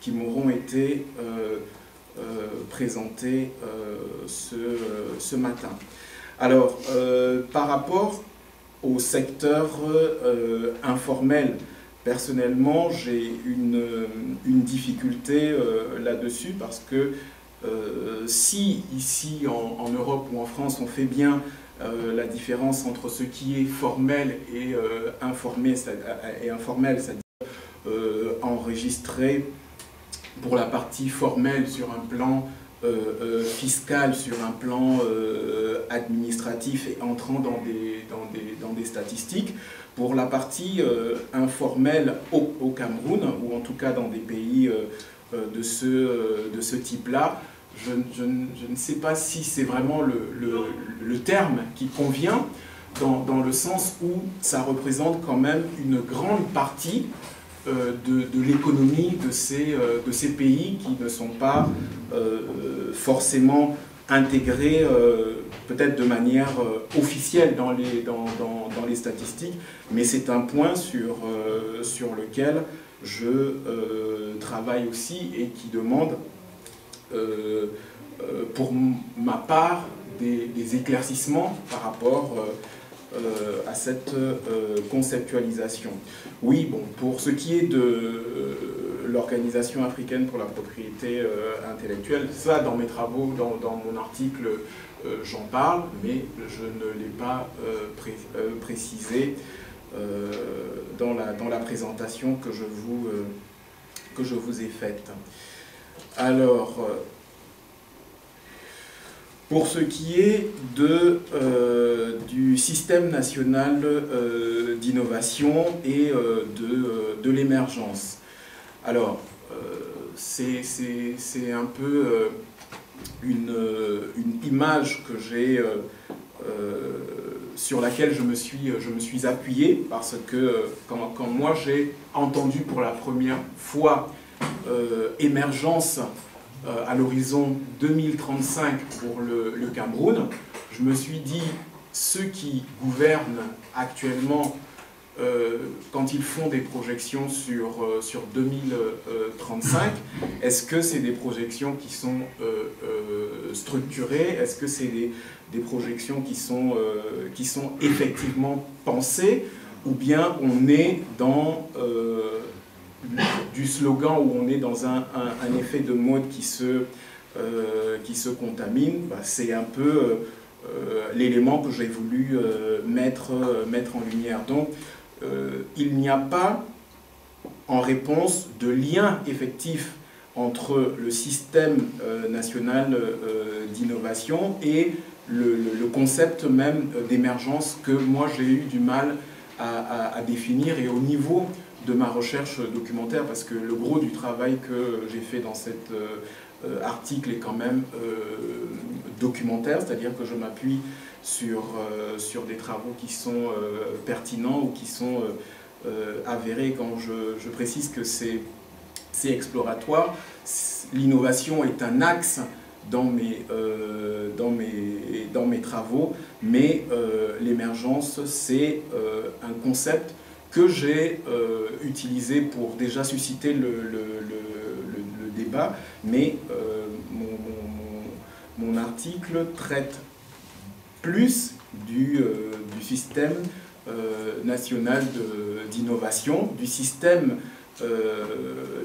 Speaker 9: qui m'auront été présentées ce matin. Alors, par rapport au secteur informel, personnellement, j'ai une difficulté là-dessus parce que si ici en Europe ou en France on fait bien la différence entre ce qui est formel et informel, c'est-à-dire enregistré pour la partie formelle sur un plan fiscal, sur un plan administratif et entrant dans des statistiques. Pour la partie informelle au Cameroun, ou en tout cas dans des pays de ce type-là, je ne sais pas si c'est vraiment le terme qui convient, dans le sens où ça représente quand même une grande partie de l'économie de ces pays qui ne sont pas forcément intégrés peut-être de manière officielle dans les statistiques, mais c'est un point sur lequel je travaille aussi et qui demande pour ma part des éclaircissements par rapport à cette conceptualisation. Oui, bon, pour ce qui est de l'Organisation africaine pour la propriété intellectuelle, ça, dans mes travaux, dans mon article, j'en parle, mais je ne l'ai pas précisé dans la présentation que je vous ai faite. Alors, pour ce qui est du système national d'innovation et de l'émergence, alors c'est un peu une image que j'ai sur laquelle je me suis appuyé, parce que quand moi j'ai entendu pour la première fois émergence à l'horizon 2035 pour le Cameroun, je me suis dit, ceux qui gouvernent actuellement, quand ils font des projections sur 2035, est-ce que c'est des projections qui sont structurées? Est-ce que c'est des projections qui sont effectivement pensées? Ou bien on est dans du slogan, où on est dans un effet de mode qui se contamine? C'est un peu l'élément que j'ai voulu mettre en lumière. Donc, il n'y a pas, en réponse, de lien effectif entre le système national d'innovation et le concept même d'émergence que moi j'ai eu du mal à définir, et au niveau de ma recherche documentaire, parce que le gros du travail que j'ai fait dans cet article est quand même documentaire, c'est-à-dire que je m'appuie sur des travaux qui sont pertinents ou qui sont avéré quand je précise que c'est exploratoire. L'innovation est un axe dans mes travaux, mais l'émergence, c'est un concept que j'ai utilisé pour déjà susciter le débat, mais mon article traite plus du système national d'innovation, du système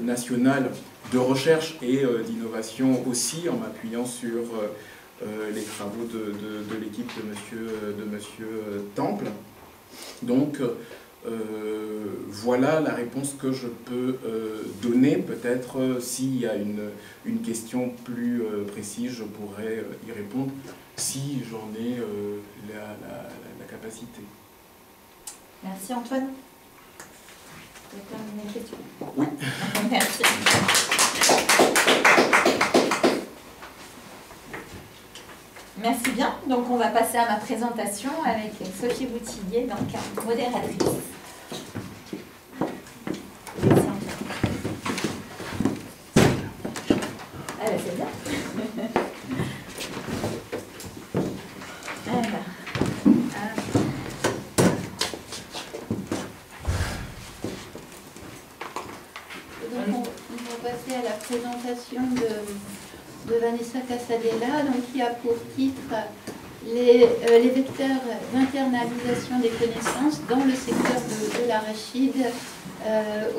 Speaker 9: national de recherche et d'innovation aussi, en m'appuyant sur les travaux de l'équipe de monsieur Temple. Donc, voilà la réponse que je peux donner. Peut-être s'il y a une question plus précise, je pourrais y répondre si j'en ai la capacité.
Speaker 2: Merci Antoine. Vous avez terminé les questions?
Speaker 9: Oui.
Speaker 2: Merci. Merci bien. Donc on va passer à ma présentation avec Sophie Boutillier, donc modératrice. Ah ben c'est bien.
Speaker 11: À la présentation de Vanessa Casadella, donc, qui a pour titre les vecteurs d'internalisation des connaissances dans le secteur de l'arachide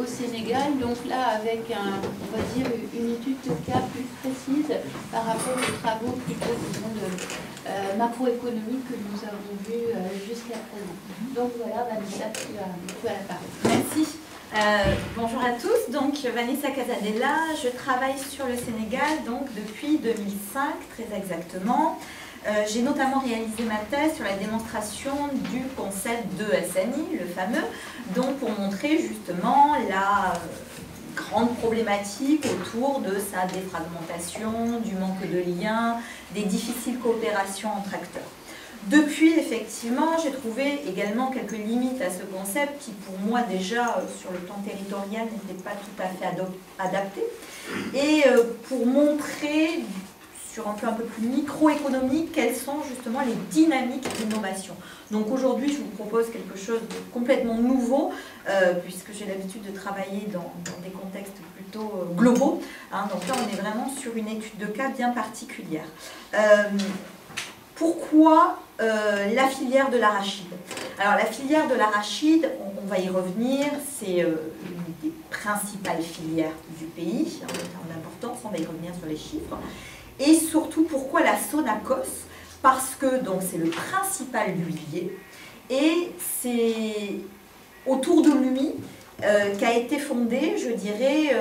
Speaker 11: au Sénégal. Donc là, avec on va dire une étude de cas plus précise par rapport aux travaux plutôt macroéconomiques que nous avons vus jusqu'à présent. Donc voilà, Vanessa, tu as la parole.
Speaker 2: Merci. Bonjour à tous, donc Vanessa Casadella, je travaille sur le Sénégal donc depuis 2005 très exactement. J'ai notamment réalisé ma thèse sur la démonstration du concept de SNI, le fameux, donc pour montrer justement la grande problématique autour de sa défragmentation, du manque de liens, des difficiles coopérations entre acteurs. Depuis, effectivement, j'ai trouvé également quelques limites à ce concept qui, pour moi, déjà, sur le plan territorial, n'était pas tout à fait adapté. Et pour montrer, sur un plan un peu plus microéconomique, quelles sont justement les dynamiques d'innovation. Donc aujourd'hui, je vous propose quelque chose de complètement nouveau, puisque j'ai l'habitude de travailler dans des contextes plutôt globaux. Hein, donc là, on est vraiment sur une étude de cas bien particulière. Pourquoi la filière de l'arachide? Alors la filière de l'arachide, on va y revenir, c'est une des principales filières du pays, en termes d'importance, on va y revenir sur les chiffres. Et surtout, pourquoi la Sonacos? Parce que c'est le principal huilier et c'est autour de lui qu'a été fondée, je dirais,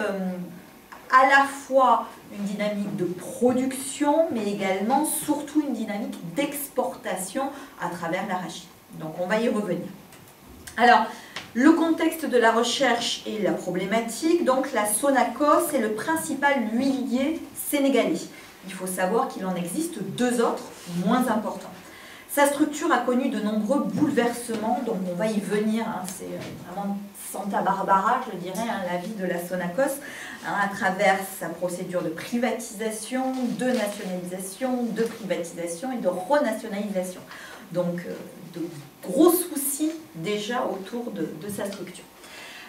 Speaker 2: à la fois une dynamique de production, mais également, surtout, une dynamique d'exportation à travers l'arachide. Donc, on va y revenir. Alors, le contexte de la recherche et la problématique, donc la Sonacos est le principal huilier sénégalais. Il faut savoir qu'il en existe deux autres, moins importants. Sa structure a connu de nombreux bouleversements, donc on va y venir, hein, c'est vraiment Santa Barbara, je dirais, hein, la vie de la Sonacos, hein, à travers sa procédure de privatisation, de nationalisation, de privatisation et de renationalisation. Donc, de gros soucis déjà autour de sa structure.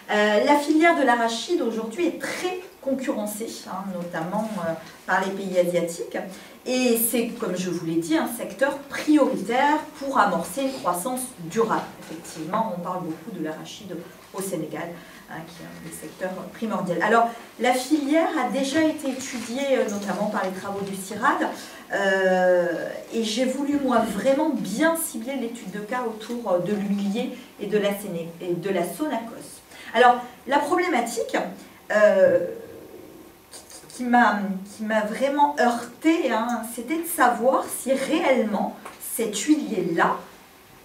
Speaker 2: La filière de l'arachide aujourd'hui est très concurrencée, hein, notamment par les pays asiatiques. Et c'est, comme je vous l'ai dit, un secteur prioritaire pour amorcer une croissance durable. Effectivement, on parle beaucoup de l'arachide au Sénégal, hein, qui est un des secteurs primordiaux. Alors, la filière a déjà été étudiée, notamment par les travaux du CIRAD, et j'ai voulu, moi, vraiment bien cibler l'étude de cas autour de l'huilier et de la Sonacos. Alors, la problématique qui m'a vraiment heurtée, hein, c'était de savoir si réellement cet huilier-là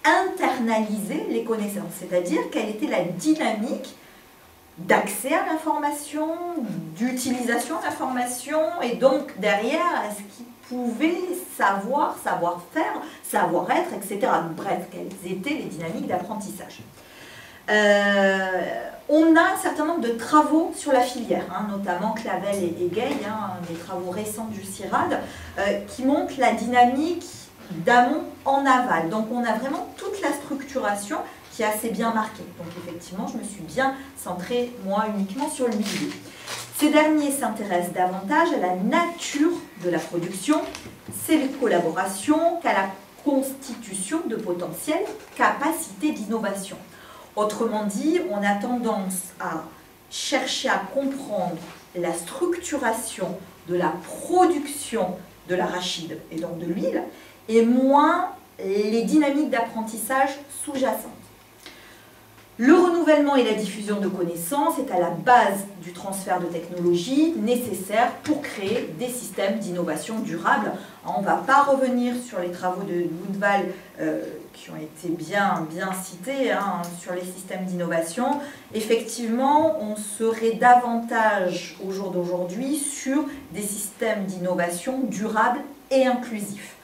Speaker 2: internalisait les connaissances, c'est-à-dire quelle était la dynamique d'accès à l'information, d'utilisation de l'information, et donc derrière, est-ce qu'il pouvait savoir, savoir-faire, savoir-être, etc. Bref, quelles étaient les dynamiques d'apprentissage. On a un certain nombre de travaux sur la filière, notamment Clavel et Gay, des travaux récents du CIRAD, qui montrent la dynamique d'amont en aval. Donc on a vraiment toute la structuration qui est assez bien marquée. Donc effectivement, je me suis bien centrée, moi, uniquement sur le milieu. Ces derniers s'intéressent davantage à la nature de la production, ses collaborations, qu'à la constitution de potentielles capacités d'innovation. Autrement dit, on a tendance à chercher à comprendre la structuration de la production de l'arachide et donc de l'huile, et moins les dynamiques d'apprentissage sous-jacentes. Le renouvellement et la diffusion de connaissances est à la base du transfert de technologies nécessaires pour créer des systèmes d'innovation durable. On ne va pas revenir sur les travaux de Woodvall qui ont été bien cités sur les systèmes d'innovation. Effectivement, on serait davantage au jour d'aujourd'hui sur des systèmes d'innovation durables et inclusifs.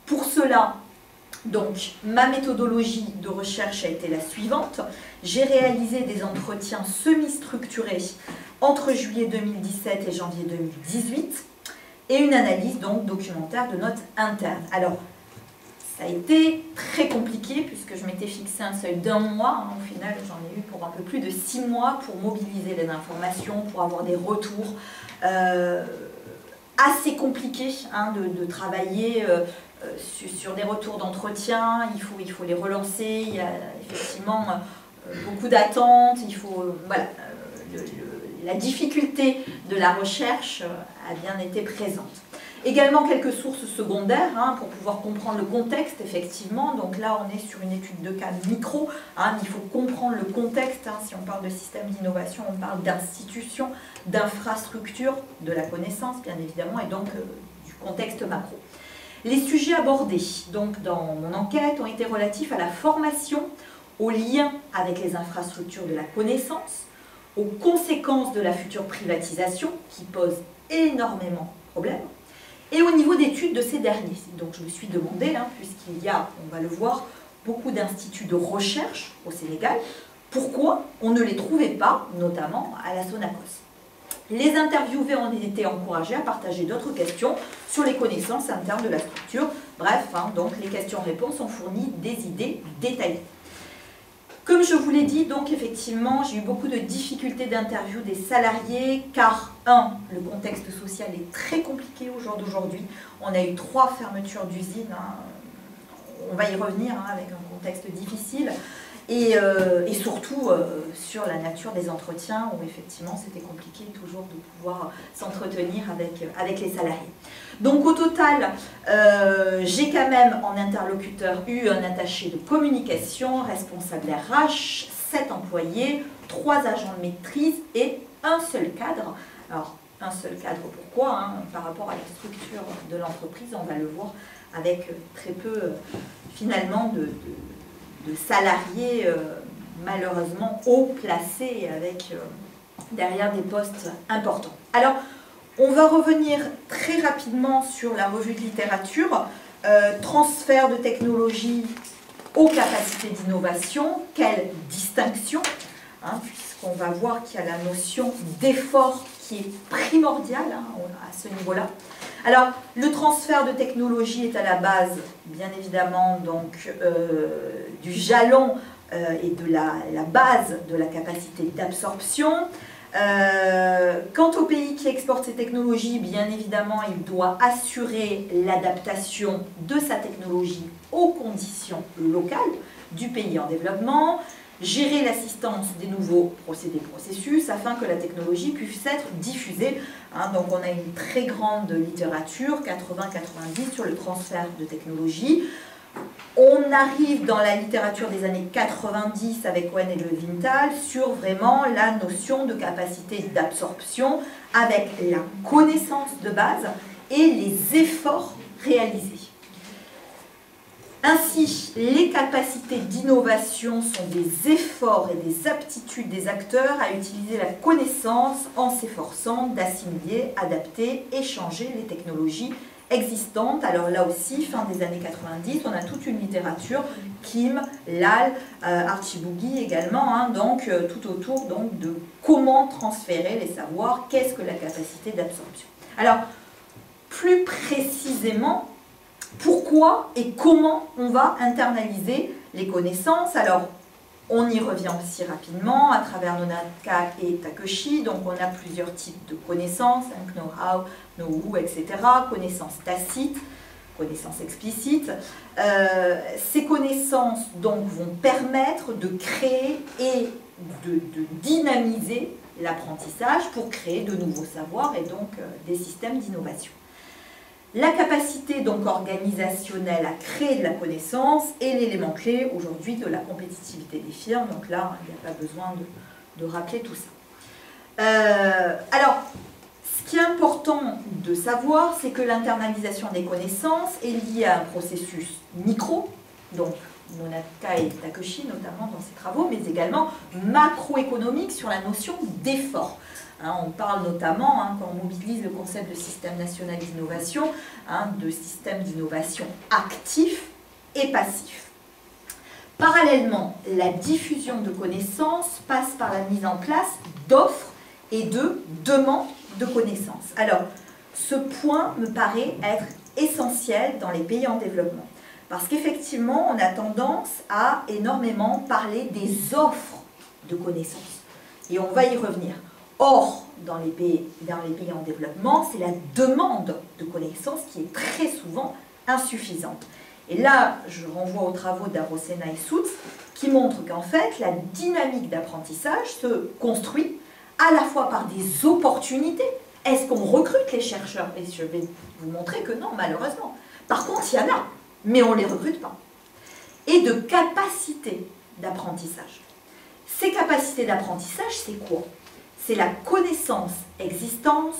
Speaker 2: Pour cela, donc, ma méthodologie de recherche a été la suivante. J'ai réalisé des entretiens semi-structurés entre juillet 2017 et janvier 2018 et une analyse donc documentaire de notes internes. Alors, ça a été très compliqué puisque je m'étais fixé un seuil d'1 mois. Au final, j'en ai eu pour un peu plus de 6 mois pour mobiliser les informations, pour avoir des retours. Assez compliqué de travailler sur des retours d'entretien, il faut les relancer, il y a effectivement beaucoup d'attentes, la difficulté de la recherche a bien été présente. Également quelques sources secondaires pour pouvoir comprendre le contexte, effectivement. Donc là, on est sur une étude de cas micro. Il faut comprendre le contexte. Si on parle de système d'innovation, on parle d'institutions, d'infrastructures, de la connaissance, bien évidemment, et donc du contexte macro. Les sujets abordés donc, dans mon enquête ont été relatifs à la formation, aux liens avec les infrastructures de la connaissance, aux conséquences de la future privatisation, qui pose énormément de problèmes, et au niveau d'études de ces derniers. Donc je me suis demandé, puisqu'il y a, on va le voir, beaucoup d'instituts de recherche au Sénégal, pourquoi on ne les trouvait pas, notamment à la Sonacos. Les interviewés ont été encouragés à partager d'autres questions sur les connaissances internes de la structure. Bref, donc les questions-réponses ont fourni des idées détaillées. Comme je vous l'ai dit, donc effectivement, j'ai eu beaucoup de difficultés d'interview des salariés, car, le contexte social est très compliqué au jour d'aujourd'hui. On a eu 3 fermetures d'usines, on va y revenir avec un contexte difficile. Et surtout sur la nature des entretiens où effectivement c'était compliqué toujours de pouvoir s'entretenir avec les salariés. Donc au total, j'ai quand même en interlocuteur eu un attaché de communication, responsable RH, 7 employés, 3 agents de maîtrise et un seul cadre. Alors un seul cadre pourquoi par rapport à la structure de l'entreprise, on va le voir avec très peu finalement de salariés malheureusement haut placés avec derrière des postes importants. Alors, on va revenir très rapidement sur la revue de littérature, transfert de technologie aux capacités d'innovation, quelle distinction, puisqu'on va voir qu'il y a la notion d'effort qui est primordiale à ce niveau-là. Alors, le transfert de technologie est à la base, bien évidemment, donc, du jalon et de la base de la capacité d'absorption. Quant au pays qui exporte ces technologies, bien évidemment, il doit assurer l'adaptation de sa technologie aux conditions locales du pays en développement, gérer l'assistance des nouveaux procédés-processus afin que la technologie puisse être diffusée. Donc on a une très grande littérature, 80-90, sur le transfert de technologie. On arrive dans la littérature des années 90 avec Wen et Levinthal sur vraiment la notion de capacité d'absorption avec la connaissance de base et les efforts réalisés. Ainsi, les capacités d'innovation sont des efforts et des aptitudes des acteurs à utiliser la connaissance en s'efforçant d'assimiler, adapter, échanger les technologies existantes. Alors là aussi, fin des années 90, on a toute une littérature, Kim, Lal, Archibougi également, hein, donc tout autour donc, de comment transférer les savoirs, qu'est-ce que la capacité d'absorption. Alors, plus précisément, pourquoi et comment on va internaliser les connaissances. Alors, on y revient aussi rapidement à travers Nonaka et Takeshi. Donc, on a plusieurs types de connaissances, hein, know-how, know-who, etc. Connaissances tacites, connaissances explicites. Ces connaissances donc, vont permettre de créer et de dynamiser l'apprentissage pour créer de nouveaux savoirs et donc des systèmes d'innovation. La capacité donc organisationnelle à créer de la connaissance est l'élément clé aujourd'hui de la compétitivité des firmes. Donc là, il n'y a pas besoin de rappeler tout ça. Alors, ce qui est important de savoir, c'est que l'internalisation des connaissances est liée à un processus micro, donc Nonaka et Takeshi notamment dans ses travaux, mais également macroéconomique sur la notion d'effort. Hein, on parle notamment, hein, quand on mobilise le concept de système national d'innovation, hein, de système d'innovation actif et passif. Parallèlement, la diffusion de connaissances passe par la mise en place d'offres et de demandes de connaissances. Alors, ce point me paraît être essentiel dans les pays en développement. Parce qu'effectivement, on a tendance à énormément parler des offres de connaissances. Et on va y revenir. Or, dans les pays en développement, c'est la demande de connaissances qui est très souvent insuffisante. Et là, je renvoie aux travaux d'Arosena et Soutz, qui montrent qu'en fait, la dynamique d'apprentissage se construit à la fois par des opportunités. Est-ce qu'on recrute les chercheurs? Et je vais vous montrer que non, malheureusement. Par contre, il y en a, mais on ne les recrute pas. Et de capacités d'apprentissage. Ces capacités d'apprentissage, c'est quoi? C'est la connaissance existante,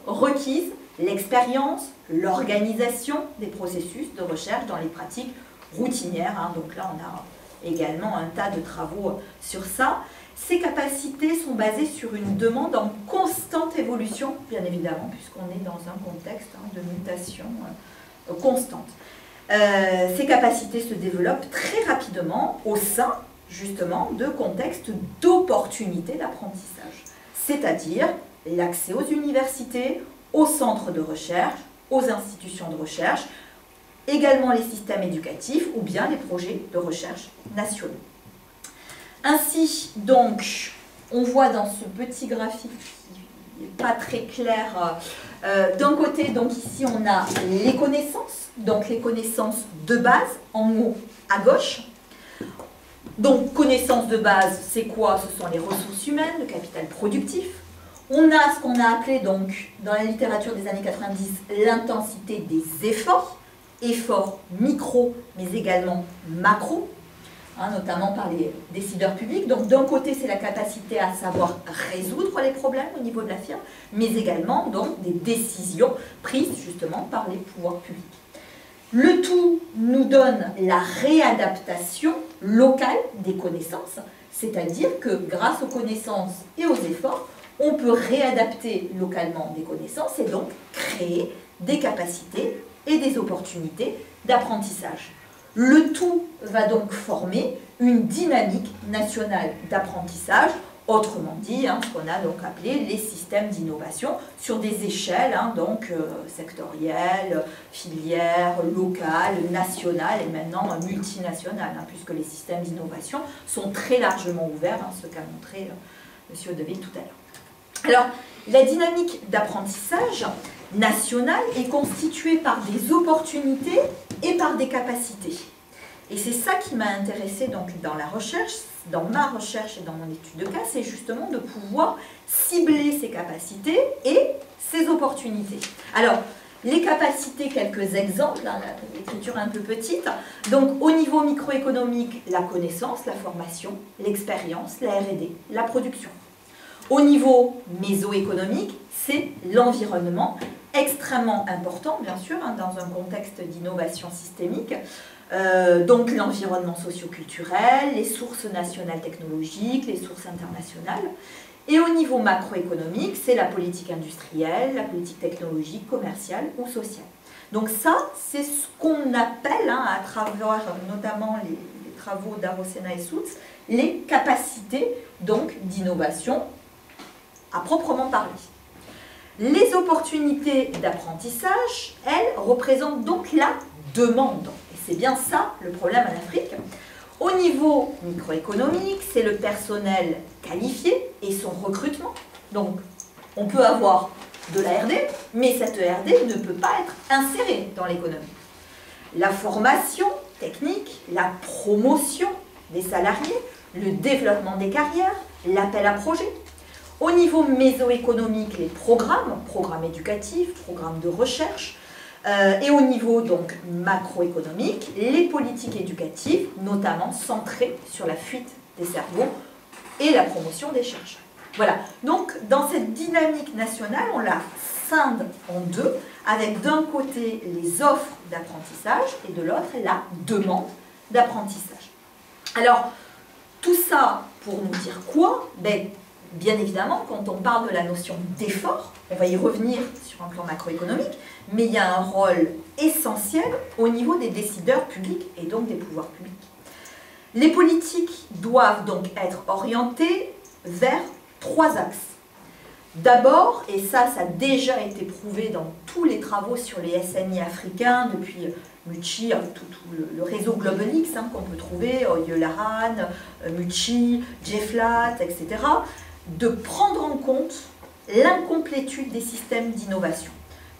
Speaker 2: requise, l'expérience, l'organisation des processus de recherche dans les pratiques routinières. Hein. Donc là, on a également un tas de travaux sur ça. Ces capacités sont basées sur une demande en constante évolution, bien évidemment, puisqu'on est dans un contexte de mutation constante. Ces capacités se développent très rapidement au sein, justement, de contextes d'opportunités d'apprentissage, c'est-à-dire l'accès aux universités, aux centres de recherche, aux institutions de recherche, également les systèmes éducatifs ou bien les projets de recherche nationaux. Ainsi, donc, on voit dans ce petit graphique qui n'est pas très clair, d'un côté, donc ici, on a les connaissances, donc les connaissances de base, en haut à gauche. Donc, connaissances de base, c'est quoi? Ce sont les ressources humaines, le capital productif. On a ce qu'on a appelé, donc, dans la littérature des années 90, l'intensité des efforts micro, mais également macro, hein, notamment par les décideurs publics. Donc, d'un côté, c'est la capacité à savoir résoudre les problèmes au niveau de la firme, mais également, donc, des décisions prises, justement, par les pouvoirs publics. Le tout nous donne la réadaptation locale des connaissances, c'est-à-dire que grâce aux connaissances et aux efforts, on peut réadapter localement des connaissances et donc créer des capacités et des opportunités d'apprentissage. Le tout va donc former une dynamique nationale d'apprentissage, autrement dit, hein, ce qu'on a donc appelé les systèmes d'innovation sur des échelles donc sectorielles, filières, locales, nationales et maintenant multinationales, hein, puisque les systèmes d'innovation sont très largement ouverts, hein, ce qu'a montré M. Deville tout à l'heure. Alors, la dynamique d'apprentissage nationale est constituée par des opportunités et par des capacités. Et c'est ça qui m'a intéressée donc dans la recherche, dans ma recherche et dans mon étude de cas, c'est justement de pouvoir cibler ces capacités et ces opportunités. Alors, les capacités, quelques exemples, hein, l'écriture un peu petite. Donc, au niveau microéconomique, la connaissance, la formation, l'expérience, la R&D, la production. Au niveau mésoéconomique, c'est l'environnement, extrêmement important, bien sûr, hein, dans un contexte d'innovation systémique. Donc l'environnement socio-culturel, les sources nationales technologiques, les sources internationales. Et au niveau macroéconomique, c'est la politique industrielle, la politique technologique, commerciale ou sociale. Donc ça, c'est ce qu'on appelle, à travers notamment les travaux d'Arosena et Soutz, les capacités donc d'innovation à proprement parler. Les opportunités d'apprentissage, elles, représentent donc la demande. Et c'est bien ça le problème en Afrique. Au niveau microéconomique, c'est le personnel qualifié et son recrutement. Donc, on peut avoir de la R&D, mais cette R&D ne peut pas être insérée dans l'économie. La formation technique, la promotion des salariés, le développement des carrières, l'appel à projets. Au niveau mésoéconomique, les programmes éducatifs, programmes de recherche, et au niveau donc macroéconomique, les politiques éducatives, notamment centrées sur la fuite des cerveaux et la promotion des chercheurs. Voilà, donc dans cette dynamique nationale, on la scinde en deux, avec d'un côté les offres d'apprentissage et de l'autre la demande d'apprentissage. Alors, tout ça pour nous dire quoi? Bien évidemment, quand on parle de la notion d'effort, on va y revenir sur un plan macroéconomique, mais il y a un rôle essentiel au niveau des décideurs publics et donc des pouvoirs publics. Les politiques doivent donc être orientées vers 3 axes. D'abord, et ça a déjà été prouvé dans tous les travaux sur les SNI africains, depuis Muchi, tout le réseau GlobalX qu'on peut trouver, Yolaran, Muchi, Jefflat, etc., de prendre en compte l'incomplétude des systèmes d'innovation.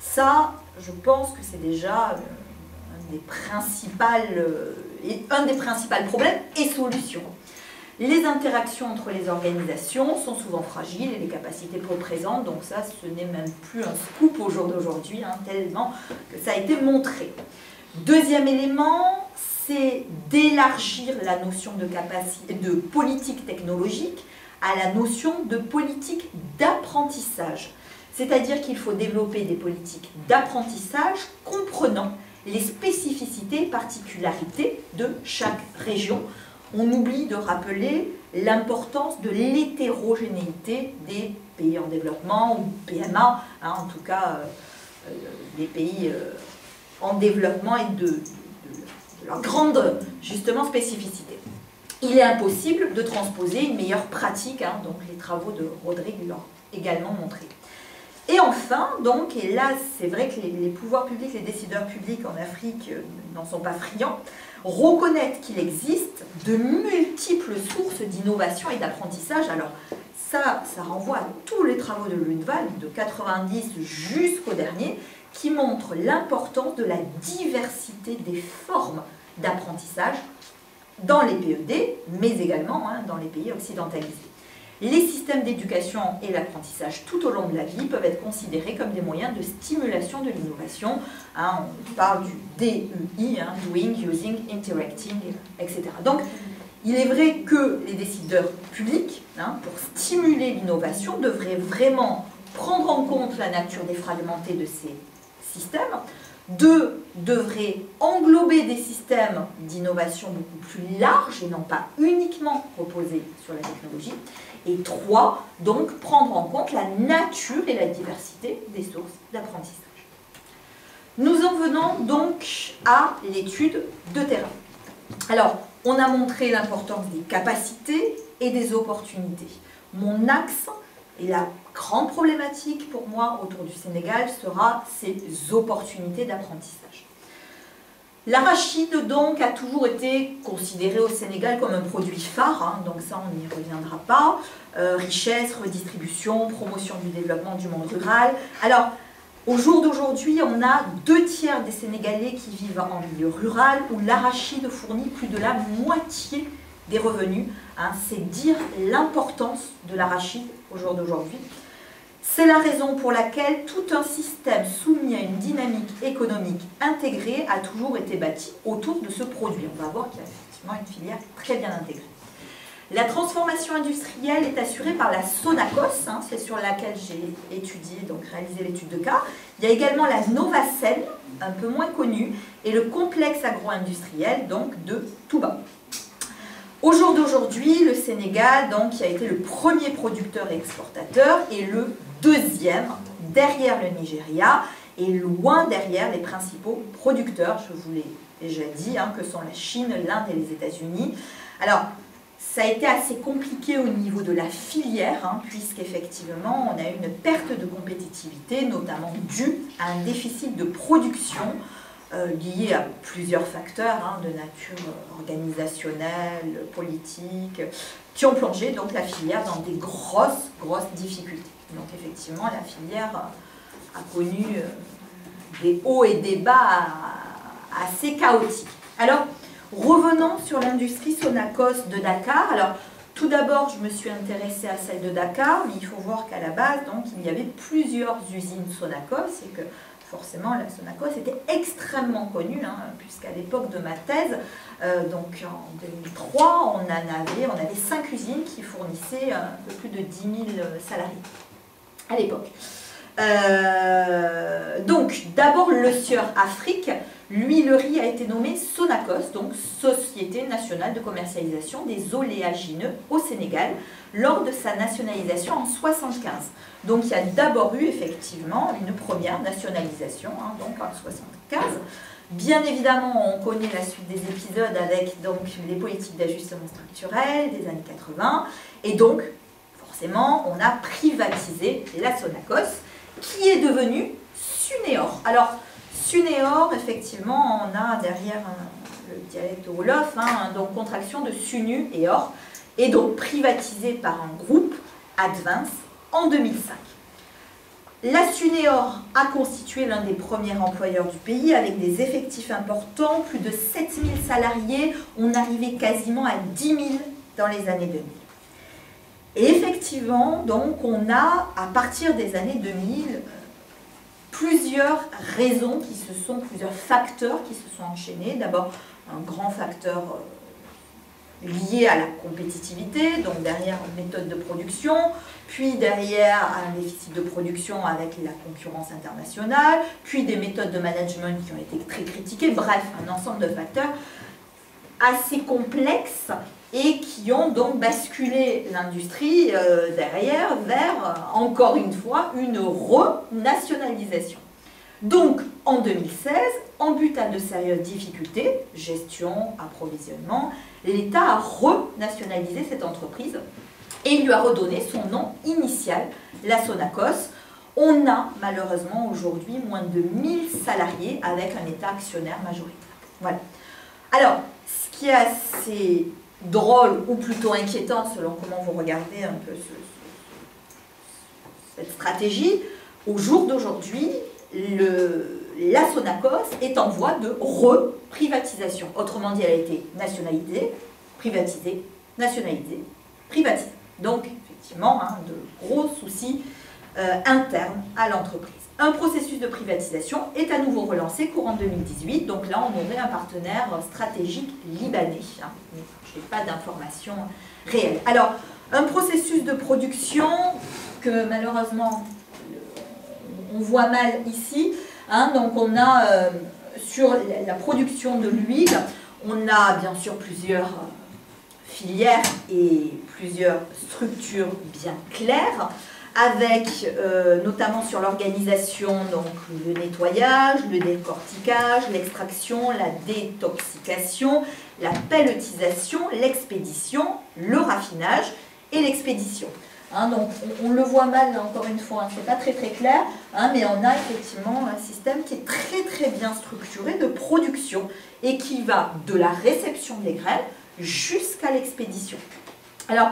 Speaker 2: Ça, je pense que c'est déjà un des principaux problèmes et solutions. Les interactions entre les organisations sont souvent fragiles et les capacités peu présentes, donc ça, ce n'est même plus un scoop au jour d'aujourd'hui, tellement que ça a été montré. Deuxième élément, c'est d'élargir la notion de politique technologique à la notion de politique d'apprentissage. C'est-à-dire qu'il faut développer des politiques d'apprentissage comprenant les spécificités et particularités de chaque région. On oublie de rappeler l'importance de l'hétérogénéité des pays en développement ou PMA, en tout cas des pays en développement et de leur grande justement spécificité. Il est impossible de transposer une meilleure pratique, donc les travaux de Rodrigue l'ont également montré. Et enfin, donc, et là c'est vrai que les pouvoirs publics, les décideurs publics en Afrique n'en sont pas friands, reconnaître qu'il existe de multiples sources d'innovation et d'apprentissage. Alors ça renvoie à tous les travaux de Lundvall, de 90 jusqu'au dernier, qui montrent l'importance de la diversité des formes d'apprentissage dans les PED, mais également dans les pays occidentalisés. Les systèmes d'éducation et l'apprentissage tout au long de la vie peuvent être considérés comme des moyens de stimulation de l'innovation. On parle du DUI, Doing, Using, Interacting, etc. Donc, il est vrai que les décideurs publics, pour stimuler l'innovation, devraient vraiment prendre en compte la nature défragmentée de ces systèmes. 2, devraient englober des systèmes d'innovation beaucoup plus larges et non pas uniquement reposer sur la technologie. Et 3, donc prendre en compte la nature et la diversité des sources d'apprentissage. Nous en venons donc à l'étude de terrain. Alors, on a montré l'importance des capacités et des opportunités. Mon axe et la grande problématique pour moi autour du Sénégal sera ces opportunités d'apprentissage. L'arachide donc a toujours été considéré au Sénégal comme un produit phare, donc ça on n'y reviendra pas. Richesse, redistribution, promotion du développement du monde rural. Alors, au jour d'aujourd'hui, on a 2/3 des Sénégalais qui vivent en milieu rural où l'arachide fournit plus de la moitié des revenus. C'est dire l'importance de l'arachide au jour d'aujourd'hui. C'est la raison pour laquelle tout un système soumis à une dynamique économique intégrée a toujours été bâti autour de ce produit. On va voir qu'il y a effectivement une filière très bien intégrée. La transformation industrielle est assurée par la Sonacos, c'est sur laquelle j'ai étudié, donc réalisé l'étude de cas. Il y a également la Novacel, un peu moins connue, et le complexe agro-industriel donc de Touba. Au jour d'aujourd'hui, le Sénégal, donc, qui a été le premier producteur et exportateur, est le deuxième, derrière le Nigeria, et loin derrière les principaux producteurs, je vous l'ai déjà dit, hein, que sont la Chine, l'Inde et les États-Unis. Alors, ça a été assez compliqué au niveau de la filière, hein, puisqu'effectivement, on a eu une perte de compétitivité, notamment due à un déficit de production lié à plusieurs facteurs hein, de nature organisationnelle, politique, qui ont plongé donc la filière dans des grosses difficultés. Donc effectivement, la filière a connu des hauts et des bas assez chaotiques. Alors, revenons sur l'industrie Sonacos de Dakar. Alors, tout d'abord, je me suis intéressée à celle de Dakar, mais il faut voir qu'à la base, donc, il y avait plusieurs usines Sonacos et que forcément, la Sonacos était extrêmement connue, hein, puisqu'à l'époque de ma thèse, donc en 2003, on avait 5 usines qui fournissaient un peu plus de 10 000 salariés à l'époque. Donc, d'abord, le Sieur Afrique, l'huilerie a été nommée Sonacos, donc Société nationale de commercialisation des oléagineux au Sénégal, lors de sa nationalisation en 1975. Donc, il y a d'abord eu effectivement une première nationalisation, hein, donc en 1975. Bien évidemment, on connaît la suite des épisodes avec donc, les politiques d'ajustement structurel des années 80, et donc, forcément, on a privatisé la Sonacos, qui est devenue Suneor. Alors, Suneor, effectivement, on a derrière le dialecte wolof, hein, donc contraction de Sunu et Or, et donc privatisé par un groupe, Advance, en 2005. La Suneor a constitué l'un des premiers employeurs du pays avec des effectifs importants, plus de 7000 salariés, on arrivait quasiment à 10 000 dans les années 2000. Et effectivement, donc, on a, à partir des années 2000, plusieurs raisons plusieurs facteurs qui se sont enchaînés. D'abord, un grand facteur lié à la compétitivité, donc derrière une méthode de production, puis derrière un déficit de production avec la concurrence internationale, puis des méthodes de management qui ont été très critiquées, bref, un ensemble de facteurs assez complexes et qui ont donc basculé l'industrie derrière vers, encore une fois, une renationalisation. Donc, en 2016, en but à de sérieuses difficultés, gestion, approvisionnement, l'État a renationalisé cette entreprise et lui a redonné son nom initial, la Sonacos. On a malheureusement aujourd'hui moins de 1000 salariés avec un État actionnaire majoritaire. Voilà. Alors, ce qui est assez drôle ou plutôt inquiétant selon comment vous regardez un peu cette stratégie, au jour d'aujourd'hui, la Sonacos est en voie de reprivatisation. Autrement dit, elle a été nationalisée, privatisée, nationalisée, privatisée. Donc, effectivement, hein, de gros soucis internes à l'entreprise. Un processus de privatisation est à nouveau relancé courant 2018. Donc là, on aurait un partenaire stratégique libanais. Hein, mais je n'ai pas d'informations réelles. Alors, un processus de production que malheureusement, on voit mal ici. Hein, donc on a sur la production de l'huile, on a bien sûr plusieurs filières et plusieurs structures bien claires, avec notamment sur l'organisation, donc le nettoyage, le décortiquage, l'extraction, la détoxication, la pelletisation, l'expédition, le raffinage et l'expédition. Hein, donc on le voit mal, encore une fois, hein, c'est pas très clair, hein, mais on a effectivement un système qui est très bien structuré de production et qui va de la réception des graines jusqu'à l'expédition. Alors,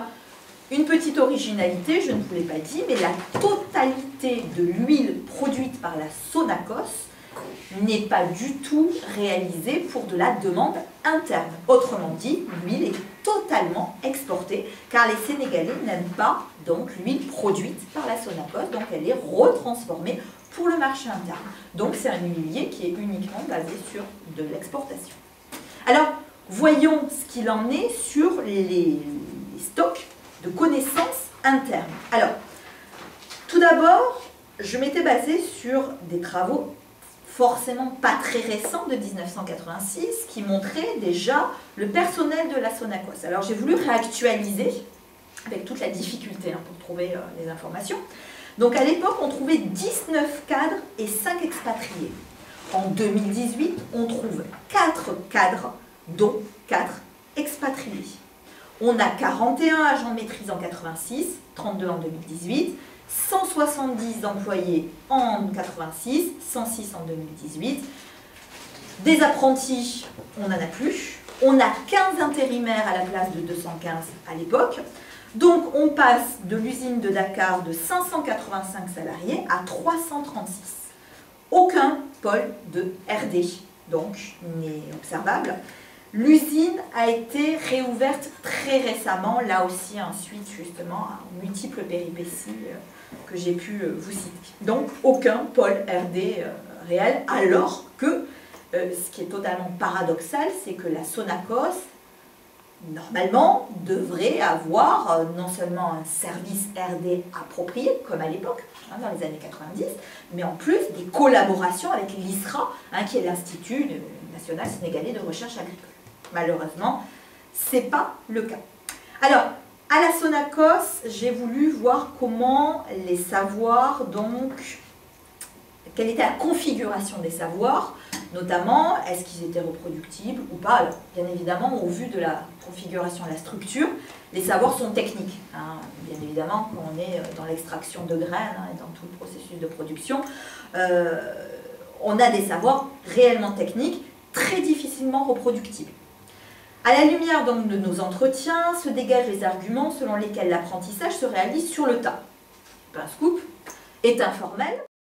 Speaker 2: une petite originalité, je ne vous l'ai pas dit, mais la totalité de l'huile produite par la Sonacos n'est pas du tout réalisée pour de la demande interne. Autrement dit, l'huile est totalement exportée, car les Sénégalais n'aiment pas donc l'huile produite par la Sonacos, donc elle est retransformée pour le marché interne. Donc c'est un huilier qui est uniquement basé sur de l'exportation. Alors, voyons ce qu'il en est sur les stocks de connaissances internes. Alors, tout d'abord, je m'étais basée sur des travaux forcément pas très récent, de 1986, qui montrait déjà le personnel de la Sonacos. Alors j'ai voulu réactualiser, avec toute la difficulté pour trouver les informations. Donc à l'époque, on trouvait 19 cadres et 5 expatriés. En 2018, on trouve 4 cadres, dont 4 expatriés. On a 41 agents de maîtrise en 86, 32 en 2018, 170 employés en 86, 106 en 2018. Des apprentis, on n'en a plus. On a 15 intérimaires à la place de 215 à l'époque. Donc on passe de l'usine de Dakar de 585 salariés à 336. Aucun pôle de RD, donc, n'est observable. L'usine a été réouverte très récemment, là aussi, suite justement à multiples péripéties que j'ai pu vous citer. Donc, aucun pôle RD réel, alors que ce qui est totalement paradoxal, c'est que la Sonacos, normalement, devrait avoir non seulement un service RD approprié, comme à l'époque, dans les années 90, mais en plus des collaborations avec l'ISRA, qui est l'Institut national sénégalais de recherche agricole. Malheureusement, ce n'est pas le cas. Alors, à la Sonacos, j'ai voulu voir comment les savoirs, donc, quelle était la configuration des savoirs, notamment, est-ce qu'ils étaient reproductibles ou pas. Alors, bien évidemment, au vu de la configuration de la structure, les savoirs sont techniques. Bien évidemment, quand on est dans l'extraction de graines et dans tout le processus de production, on a des savoirs réellement techniques, très difficilement reproductibles. À la lumière donc de nos entretiens, se dégagent les arguments selon lesquels l'apprentissage se réalise sur le tas. Un scoop est informel,